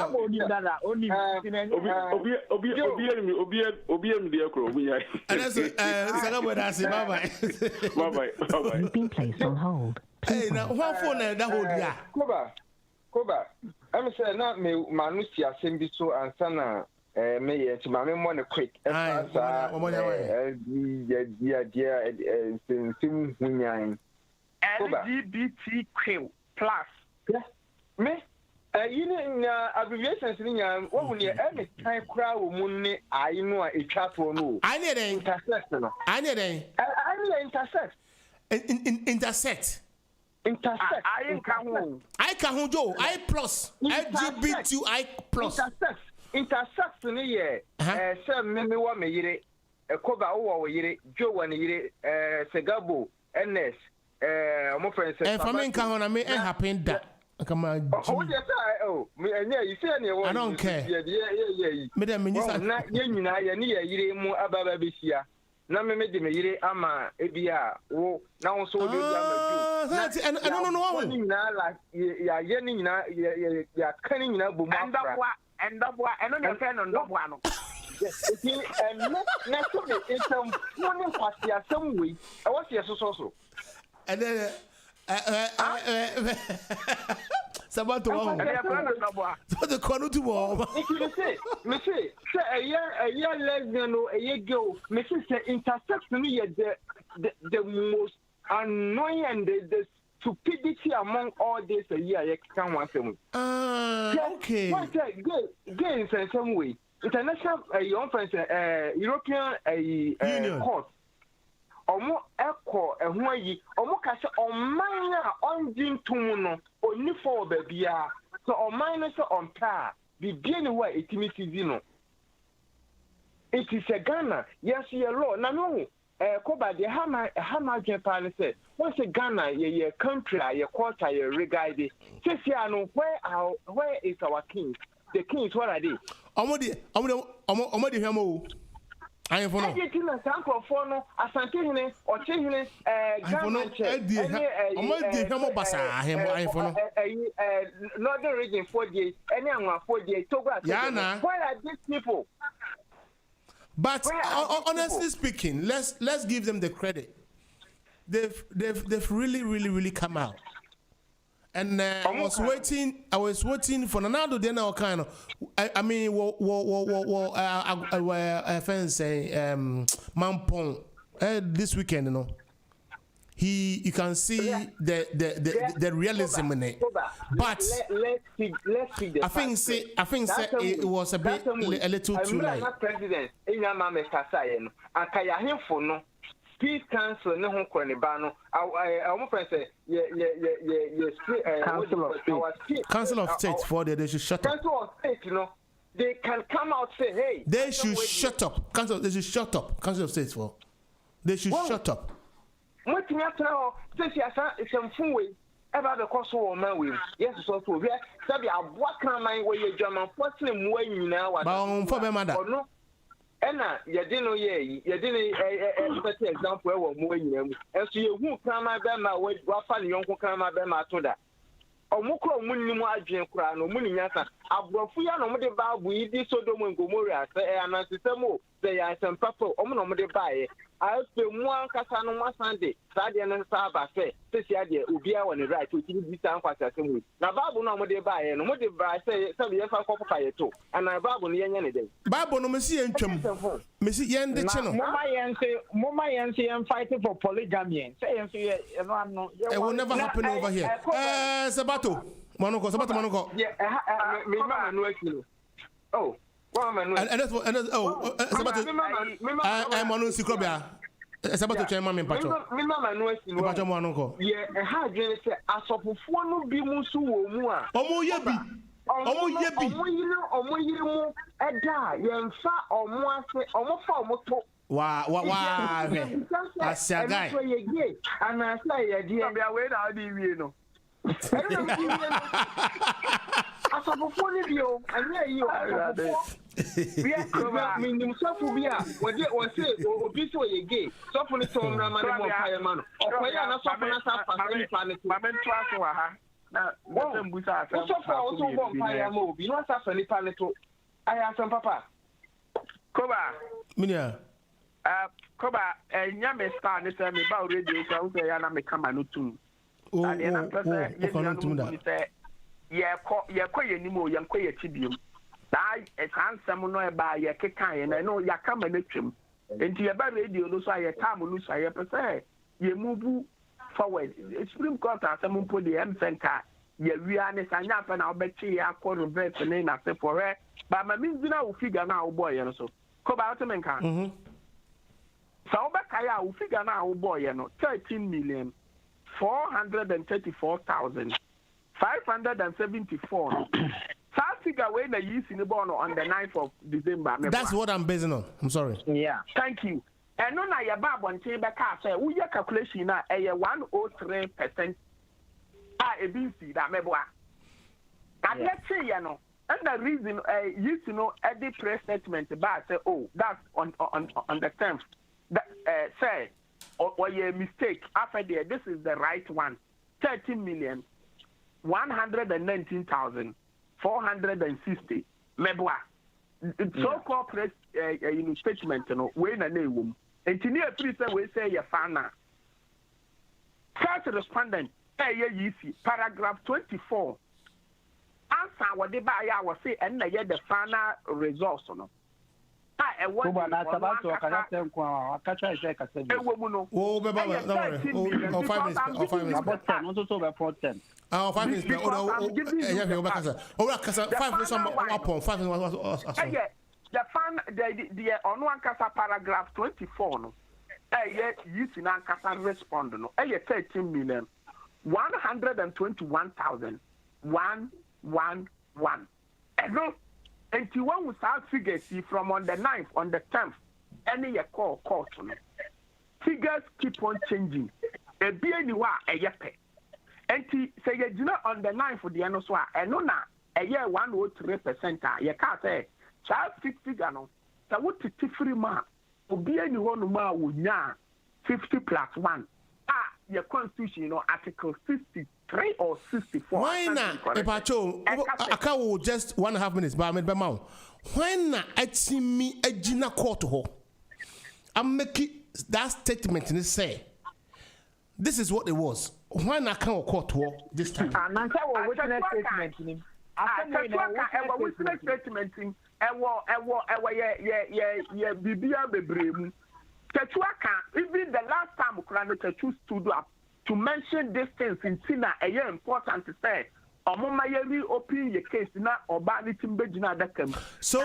You've been placed on hold. Hey, now one phone that whole year. Koba, I'm saying not me, Manusia, send it so and Sana. Me to my memory quick. LGBTQ plus. Me, you know, abbreviations in what will you every time crowd money? I know a chat for no. I need a intersect. I need a intersect. Intersect. I can Joe. I plus. LGBTQI plus. Intersect in the year. Sir, me what me yere. Koba over yere. Joe one yere. Segabo. NS. My friend said. If I mean, can I mean happen that? Come on. Oh, yeah, you see any one. I don't care. Yeah. Madam Minister. Na yeye yere mu ababa bisia. Na me de me yere ama ebia wo na won so de ama no. Na la ya ye ni nyina ya kan nyina bu ma ndabwa eno ne fe no ndabwa no eti na so me etam woni kwasi asem we e wo se so and then Sabato so the corner to war. Me say a year lesbian or a year girl, me say intersect me the most annoying and the stupidity among all this a year I can want them. Okay. What gay in some way. International European Union court. Omo eko ehun yi omo ka se oman a onjin tum no oni for babia so oman no se onta bibie ne wa etimi tizi no it is a Ghana yes your law na no Koba de hama Japan say once Ghana ye country ye quarter ye regard say no where is our king the kings what are they omo de hwamo I am for no. I didn't sample for no. Asante hine, oche hine, Ghana Northern region 48, anyone 48, Togo. Yana. Where are these people? But honestly speaking, let's give them the credit. They've really come out. And I was waiting for another day now kind of. I mean, Mampong this weekend, you know. You can see the realism in it. But let's see I think it was a little too late. President, in your mama Kasayan, and Kaya for no. Peace Council, no one can ban. Our friend say, Council of State for they should shut up. Council of State, you know, they can come out say, hey, they should shut up. They should shut up. Council of State for they should shut up. What you have now? Since you are some fool way. Ever the cost of man with yes, so here, Sabia, what can I wear your German? What's the way you now? For my mother. Ena yedino ye yedino better example we mo nyam enso ye hu krama be ma wa fa ne yonko krama be ma to da omukro omunnim adwen kura no omuni nyasa abrofu ya no mo de baabu yi di Sodom and Gomorrah se anansesemo se ya sempapo omo no mo de baaye afe mu ankasa no masande sa de no sa ba se sia de obia won right o ti bi sa nkwasa semu na baabu no mo de baaye no mo de baa se ye fa kopoka ye to ana baabu no yenye ne den baabu no mesi entwam mesi yende che no mama yense yen fighting for polygamy say yense ye no ano it will never happen over here Sabato Manoko me mama no akilo oh and that's Sabato I'm on Sikrobia Sabato chairman me pacho me mama no akilo pacho Manoko ye ha dwene se asofofo no bi mu so wo mu a omo yebi omo yiri mu eda yemfa omo ase omo fa omo to wa asiagai ana say ye die bia we na di wie no asofofo ni bio anya yi o bia minim sofu bia wo se obi so ye gay sofu ni so mra ma mo paye ma no okoya na sofu na sa pa ni pa ni ma ben to aso wa ha na wo mbusa afem sofu o so bo paye ma obi no sa fa ni pa ni to aya san papa Koba minia Koba nya me star ni se me ba radio so wo se ya na me kama no tum ye ni mo ye nko ye tibium dai esansem no e ba ye kekan ye na no ya kama na twem enti ye ba radio no so aye time no so aye pese ye move forward Supreme Court asem mpo de em senka ye wia ne sanya fa na obechi ya akọ reverse ne na se for her ba ma min dina wo figure na wo boy ye no so ko ba to menka so obeka ya wo figure na wo boy ye no 13,434,574. That figure when they use in the born on the 9th of December. That's what I'm basing on. I'm sorry. Yeah. Thank you. And no na your bab on chamber car say we your calculation na 103%. A BC that meboa. And let's say you know. And the reason you know at the press statement about say oh that's on the 10th that say or your mistake after there this is the right one 13,119,460 meboa so called press statement no we na name engineer please say we say your fana first respondent paragraph 24 answer what they buy I was say and the final results no Kuba na Sabato akanyate nkwa akacha ise kasebe. Ewo mu no. Oh beba don't worry. Oh 5 minutes. Oh 5 minutes. About 10 no so be 10. Oh 5 minutes. Oh yeah we kasa. Oh kasa 5 minutes upon 5 minutes. The fan the on one kasa paragraph 24 no. You see na kasa respond no. 13,121,111. No. And you want to start figures from on the 9th, on the 10th, any call to me. Figures keep on changing. A be anywhere a yepe. And say you know on the 9th for the end of swat, and no na a year 103%. You can't say child 50 figure no. So what to free man? To be anyone who ma would 50 plus 1. Your constitution, you know, article 63 or 64. Why not? Epacho, I can't just 1.5 minutes, but I made by mouth. Why not? I see me a Gina court ho. I'm making that statement and say, this is what it was. Why not come court ho this time? Witness statement. Even the last time Tetu stood up to mention this things in Tina, a year important to say, open your case now or ban it in Bejina. So,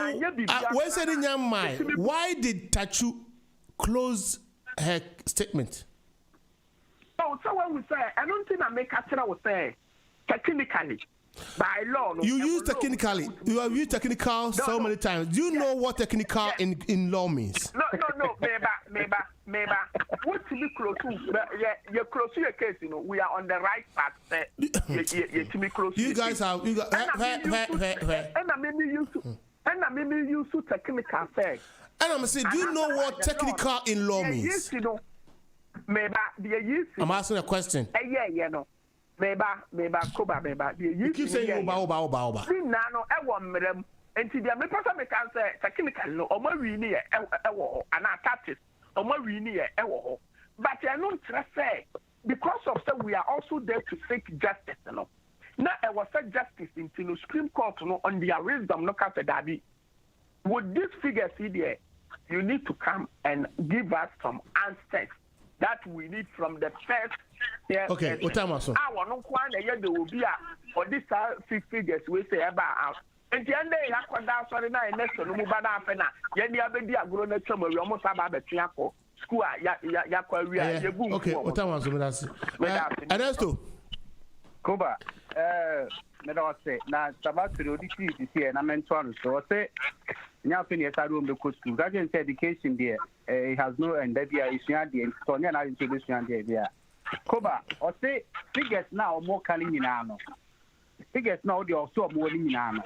where's it in your mind? Why did Tachu close her statement? Oh, so when we say, I don't think I make a say technically. By law, you use technically. You have used technical so many times. Do you know what technical in law means? No. Maybe. What to be close to? You're close to your case. You know, we are on the right path. You're to be close. You guys have. And I maybe use to technical say. I'm saying, do you know what technical in law means? I'm asking a question. Yeah, no. Maybe Koba. You keep saying Oba. And to the person can say technical no or more really an artist or more really but I don't say because of that we are also there to seek justice. No, now I was said justice in the Supreme Court no on their wisdom no case that with this figure see there, you need to come and give us some answers that we need from the first. Okay, what time was it? I want no one a year there will be a for this figures we say about. And the end I come down sorry now next to no bad afena. Yeni abedi agro na twam we almost aba betua ko school ya kwa wi a yebu. Okay, what time was it? Ernesto. Koba, me da say na sabat to the this here na mentor so say nya fe ne ta room the school. That is education there. It has no and that is nya there. So nya na introduction there. Koba, or say figures now more calling nyina no. Figures now they also more nyina no.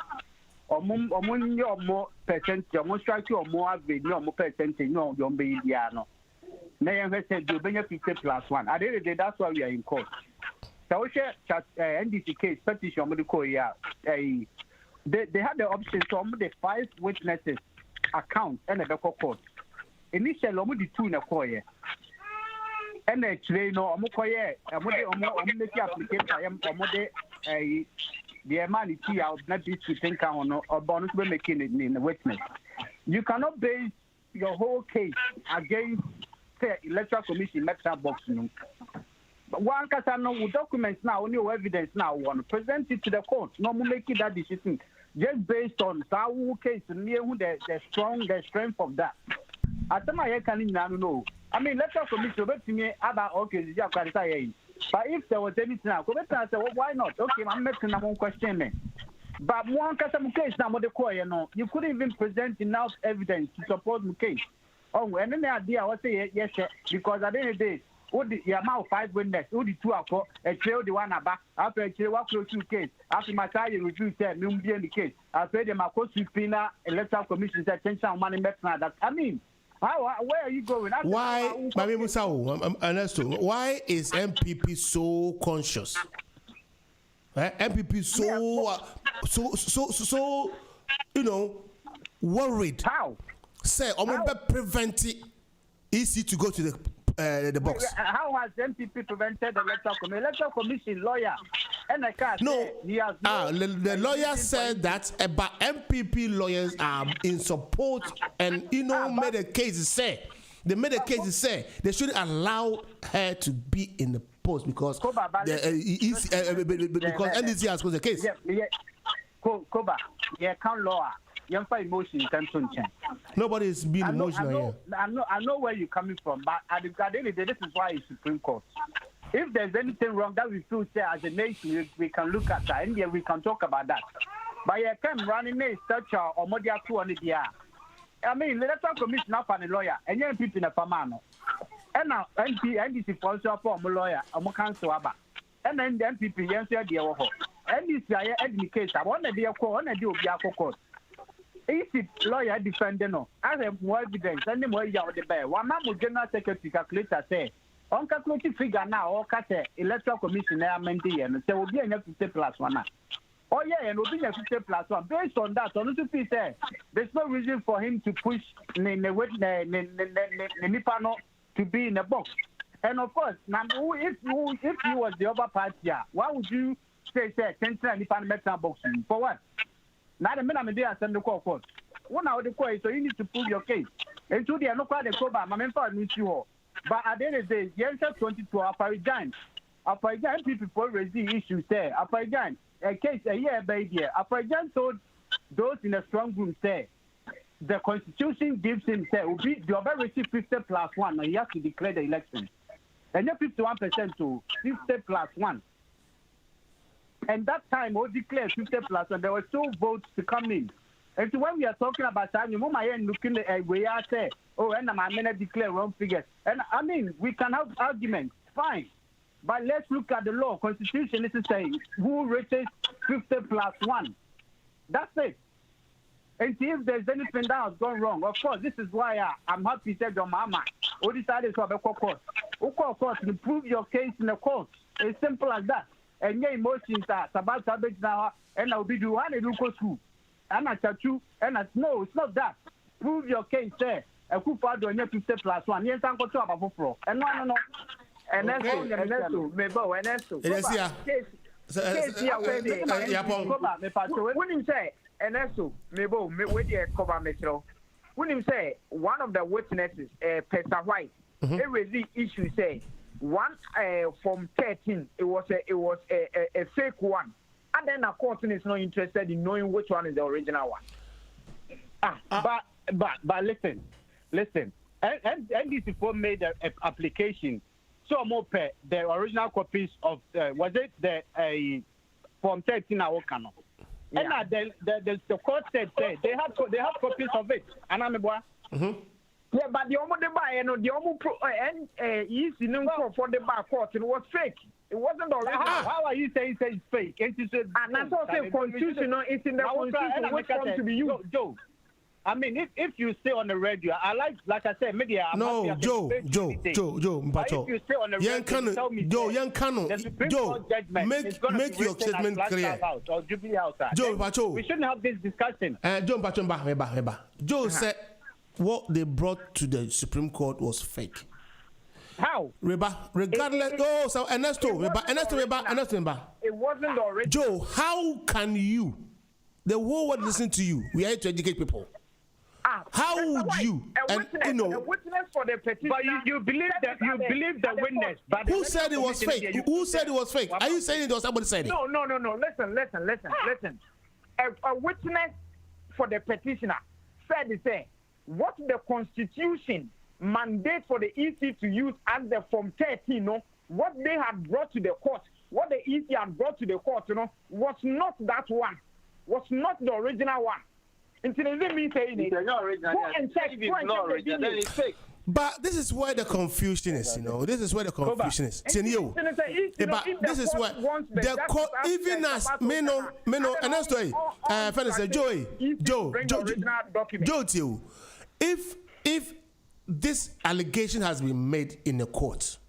Or more percent, or more strike or more average, no more percent, no, you'll be Diano. Nay, I said, you'll be 50 plus 1. At the end of the day, that's why we are in court. So, we share NDC case petition with the Korea. They had the option to almost the 5 witnesses account and a local court. Initially, almost the 2 in a Korea. And a train or Mokoye, a model application, the amount of not be to think on or bonus we're making it in the witness. You cannot base your whole case against the electoral commission electoral box. But one can know with documents now, only evidence now, one present it to the court. No more making that decision just based on our case near the strength of that. At the moment, I can't know. I mean, electoral commission to me about okay, but if there was anything now, I say, well, why not? Okay, I'm making my own question. But one case now, you couldn't even present enough evidence to support the case. Oh, and then the idea I was say yes, because at the end of the day, the amount of 5 witnesses, the 2 are called, a trail the one about after a trail close to case, after my side review said, no be in the case. I said, my court subpoena electoral commission attention on money that. I mean, where are you going? Why, Ernesto, why is MPP so conscious? MPP so worried. How? Say, I'm going to prevent it easy to go to the box. How has MPP prevented the electoral commission lawyer? And I can't. No, the lawyer said that about MPP lawyers are in support, and made a case say they made a case say they should allow her to be in the post because NDC has closed the case. Koba, can't law. Emotion nobody is being emotional here. I know where you're coming from, but at the end of the day, this is why it's Supreme Court. If there's anything wrong that we feel say as a nation, we can look at that, and we can talk about that. But you can running a structure or more than 200 years. I mean, the electoral commission up on a lawyer, and young people in a famano. And now NDC also form a lawyer, a more council about. And then the MPP, yes, the overhaul. NDC, the case, I want to be a court, and I do be a court. If the lawyer defending no, I have more evidence, and the more you are the bear. One man will general secretary calculator say, on calculating figure now, or cut electoral commission, and there will be enough 50 plus 1. Oh, yeah, and will be a 50 plus 1. Based on that, on the fee say, there's no reason for him to push the Nipano to be in the box. And of course, now, if you was the other party, why would you say, 10 Nipano Metan boxing? For what? Now the minute I'm there, I send the court. 1 hour the court, so you need to prove your case. And to the no quite the KOBA, my mentor needs you. But at the end of the day, the answer 22 Aparijan people for raise the issue there. Aparijan, a case a year baby. Aparijan told those in a strong room say the constitution gives him say will be the other receive 50 plus 1 and he has to declare the election. And then 51% to 50 plus 1. And that time, we declared 50 plus, and there were 2 votes to come in. And so when we are talking about time, you might looking at where I say, oh, and I'm going to declare wrong figures. And I mean, we can have arguments, fine. But let's look at the law. Constitution is saying who reaches 50 plus 1. That's it. And see if there's anything that has gone wrong, of course, this is why I'm happy to say your mama. All decided to have a court. Of course, to prove your case in the court. It's simple as that. And your emotions are about to now, and I'll be doing a local school. And I tell you, and I no, it's not that. Prove your case there. A coup for doing 50 plus 1. Yes, I'm going to have a pro. And no. And that's Ernesto, Mebo, Ernesto. When you say, Ernesto, Mebo, with the KOBA Metro, when you say one of the witnesses, Peter White, it was the issue say one from 13, it was a fake one. And then the court is not interested in knowing which one is the original one. But listen. And this before made an application. So more per the original copies of was it the Form 13 our canon? And the court said they have copies of it. And I'm yeah, but the only buy the only easy for the bar court it was fake. It wasn't already. How are you saying it's fake? And that's also constitutional. It's in the constitution which one to be used. Joe. I mean, if you stay on the radio, I like I said, media. No, Joe, Mpacho. If you stay on the radio, tell me, Joe, make your statement clear. Joe, Mpacho. We shouldn't have this discussion. Joe, Mpacho, Joe said what they brought to the Supreme Court was fake. How? Regardless, Ernesto. It wasn't the original. Joe, how can you? The whole world listen to you. We are here to educate people. How would you? A witness for the petition. But you believe that the witness. But who said it was fake? Who said it was fake? Are you saying it was somebody said it? No. Listen. A witness for the petitioner said the same. What the Constitution mandate for the EC to use as the Form 13, what they had brought to the court, what the EC had brought to the court, was not that one. Was not the original one. Until it means saying it. But this is where the confusion is, This is where the confusion is. This is where the court, even as Meno, and that's why, Joe, if this allegation has been made in the court,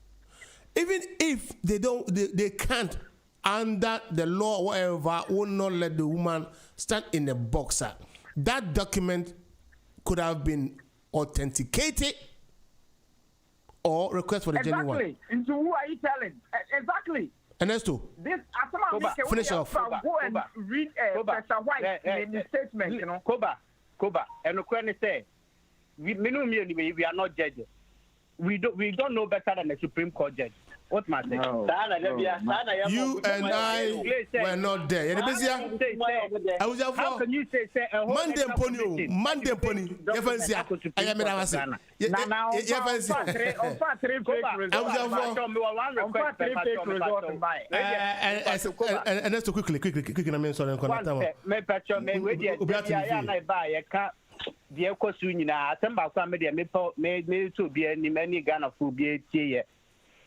even if they can't. Under the law, whatever, will not let the woman stand in the boxer. That document could have been authenticated or request for the genuine one. Exactly. Into who are you telling? Exactly. Ernesto. This finish off. Go and read Professor White in the statement. KOBA. And the question say, we are not judges. We don't know better than the Supreme Court judge. What matter? No. You and I were not there. How can you say Monday pony? I am and that's quickly. I'm sorry. The question na atemba kwa media me to be any many Ghana food be tie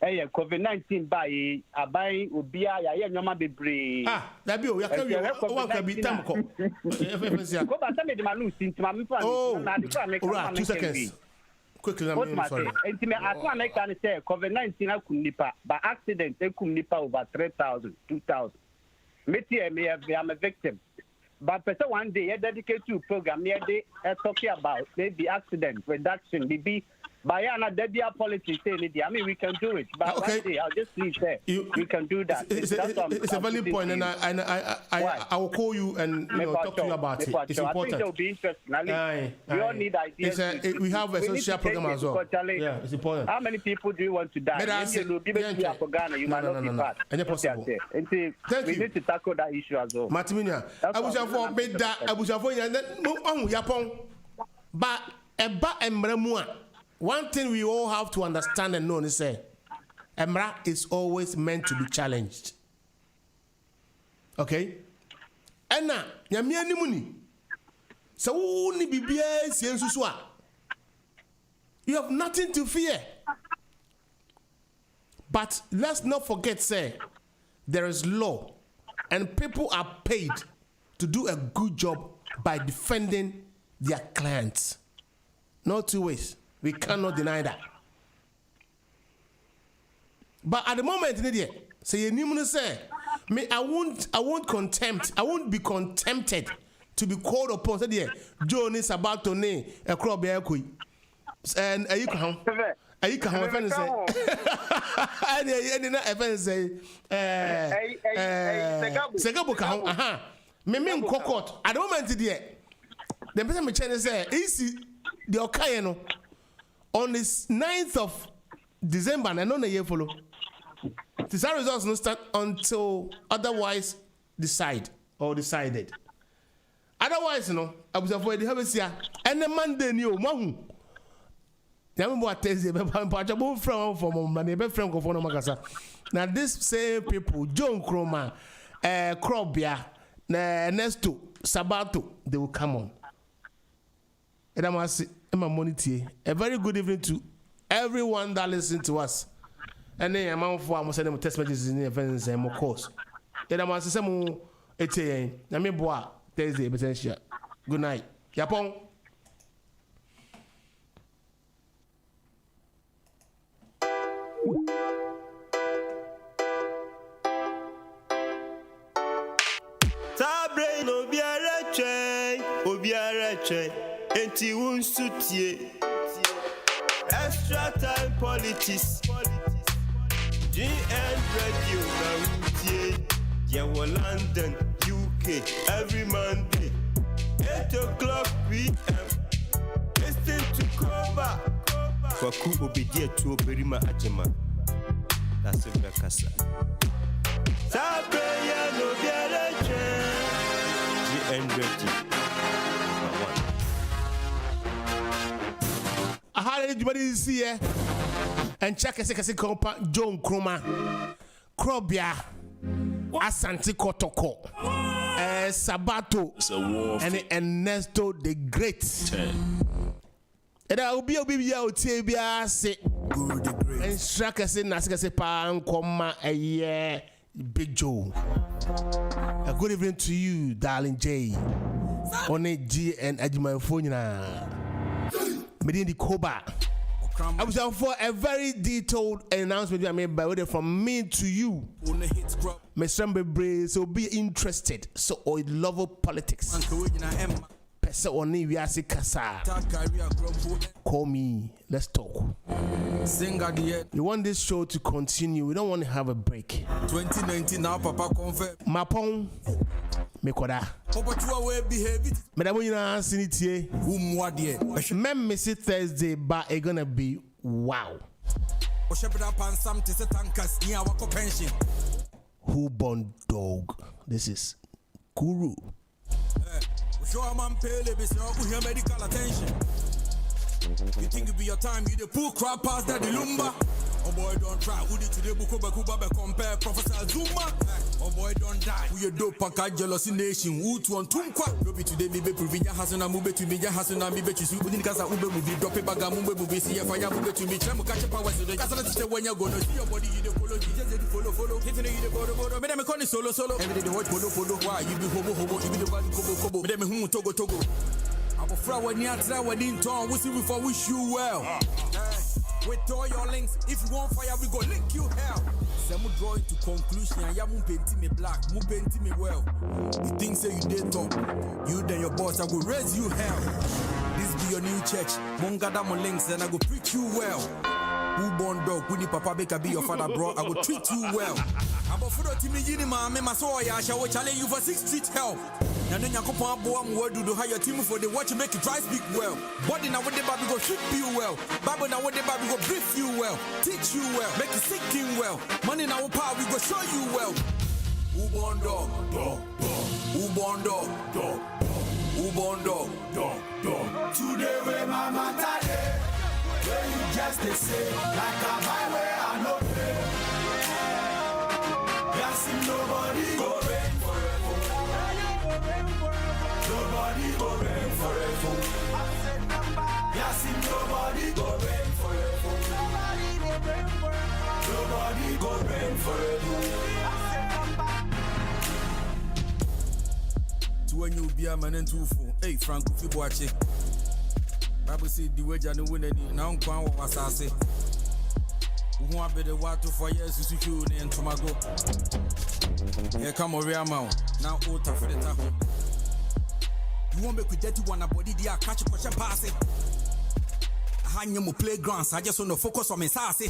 COVID-19 by abai obia ya nyoma bebre that be o ya can be time ko go ba tell me the manu sintima me na the kwa make 2 seconds quickly I'm sorry intime atwa make can say COVID-19 akum nipa by accident akum nipa over 3,000 2,000 me I'm a victim. But person one day, dedicate to program near day talking about maybe accident reduction, maybe by another politics. I mean, we can do it. But one day, I'll just leave there. We can do that. It's a valid point, and I will call you and talk to you about it. It's important. I think it'll be interesting. We all need ideas. We have a social program as well. Yeah, it's important. How many people do you want to die? You might not be bad. Impossible. Thank you. We need to tackle that issue as well. Martiminia, I was but one thing we all have to understand and know is Emra is always meant to be challenged. Okay? Ena, nyamia ni muni. So uni bibia siensusua. You have nothing to fear. But let's not forget, there is law, and people are paid to do a good job by defending their clients. No two ways. We cannot deny that. But at the moment, say you say, me, I won't contempt. I won't be contempted to be called upon. Say John is about to name a crop bear kui. And you can say, Segabu kahon. Aha. Me kokot. At the moment, the person me channel say, easy the Okayeno on the 9th of December, and I know the year follow. The results no start until otherwise decided. Otherwise, I was avoid the harvest here. And the Monday new Mahu. Now, this same people, John Kroma, Krobia, Nesto, Sabato, they will come on. And I must say, a very good evening to everyone that listens to us. And then I'm for almost sending text messages in the events and more course. And I must say, it's a boy Thursday, potential. Good night. Yapon. Tabrain obiara enti unsutie. Extra time politics. GN Radio Nautie. Yewo London, UK, every Monday, 8 o'clock p.m. Listen to KOBA. Kwaku obedia to Berima Ajema. That's it, Bekasa. Sabrina no biarache. GN Radio. Aha, anybody see here? And check a compa John Kroma, Krobia, Asante Kotoko, Sabato, and Ernesto the Great. And I will be a baby out here, say, and Straka say, Nasika Pan, comma, a year, Big Joe. A good evening to you, darling J. On a G and Ajima Fonina. Medin the KOBA. I was out for a very detailed announcement I made by way from me to you. Mr. Bray, so be interested. So I love politics. Call me. Let's talk. You want this show to continue. We don't want to have a break. 2019 now, Papa confirm. Mapong. Mekoda. Madam, you know, Sinity. Mem miss it Thursday, but it's gonna be wow. Who born dog? This is Guru. Medical attention. You think it be your time, you the poor crap past that the lumba. Oh boy, don't try. Who did today Bukoba compare Professor Zuma? Oh boy, don't die. Who you do package jealousy nation? Who to on Tumqua? Maybe today, maybe Provinia Hasana Mube to Media Hasana Mibe to Subin Casa Ube movie, drop a bag of Mube movie, see if I have Mube to me. Chamu catch a power to the Casa when you're going to see your body in the polo, just follow. Hitting the photo, but I'm calling solo. Every day, watch polo. Why you be hobo, you be the body kobo. But I'm who Togo. I'm a flower near wedding town. We see before wish you well. With all your links, if you want fire, we go link you hell. Some draw into conclusion, and ya won't paint me black, won't paint me well. You think say you did talk, you then your boss, I go raise you hell. This be your new church, Mongada mo links, and I go preach you well. Who born dog, Winnie Papa Baker be your father, bro, I will treat you well. I'm a foot to me, my soul, I shall challenge you for 6 street help. And then you come on board, word do hire team for the watch make it dry speak well. Body now what the baby go treat you well. Baby now what the baby go brief you well. Teach you well, make you sing well. Money now power we go show you well. Who born dog? Who born dog? Who born dog? Today we mama tade. When you just they say like a highway I know pay. Yes, nobody go rain forever. Nobody go rain forever. Yes, nobody go rain forever. Nobody go rain forever. to when you be a man and two for. Hey, Franco Fibuache. Bible said the wage and the winner now crown was I say. Who want be the water for years to secure and Tomago. Here come a real mount. Now water for the tackle. You won't make with dirty one body, they are catch a question passing. I hang you playgrounds, I just want to focus on my sassy.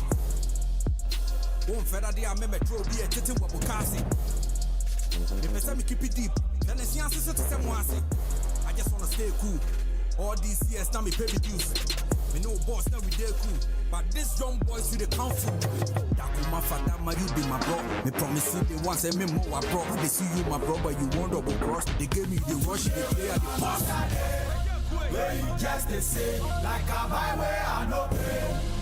One feather day I remember throw be a titty what Bukasi. If I keep it deep, then the chance is to say I just want to stay cool. All these years now me pay the dues. Me no boss now we dey cool. But this young boys with the kung fu. Dakuma fata ma you be my bro. Me promise you they want say me more bro. They see you my bro but you won't double cross. They gave me the rush, they play at the pass. Where you just the same, like a byway I no pay.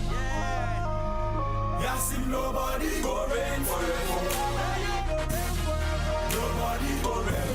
Yes, nobody go rain for it. Nobody go rain.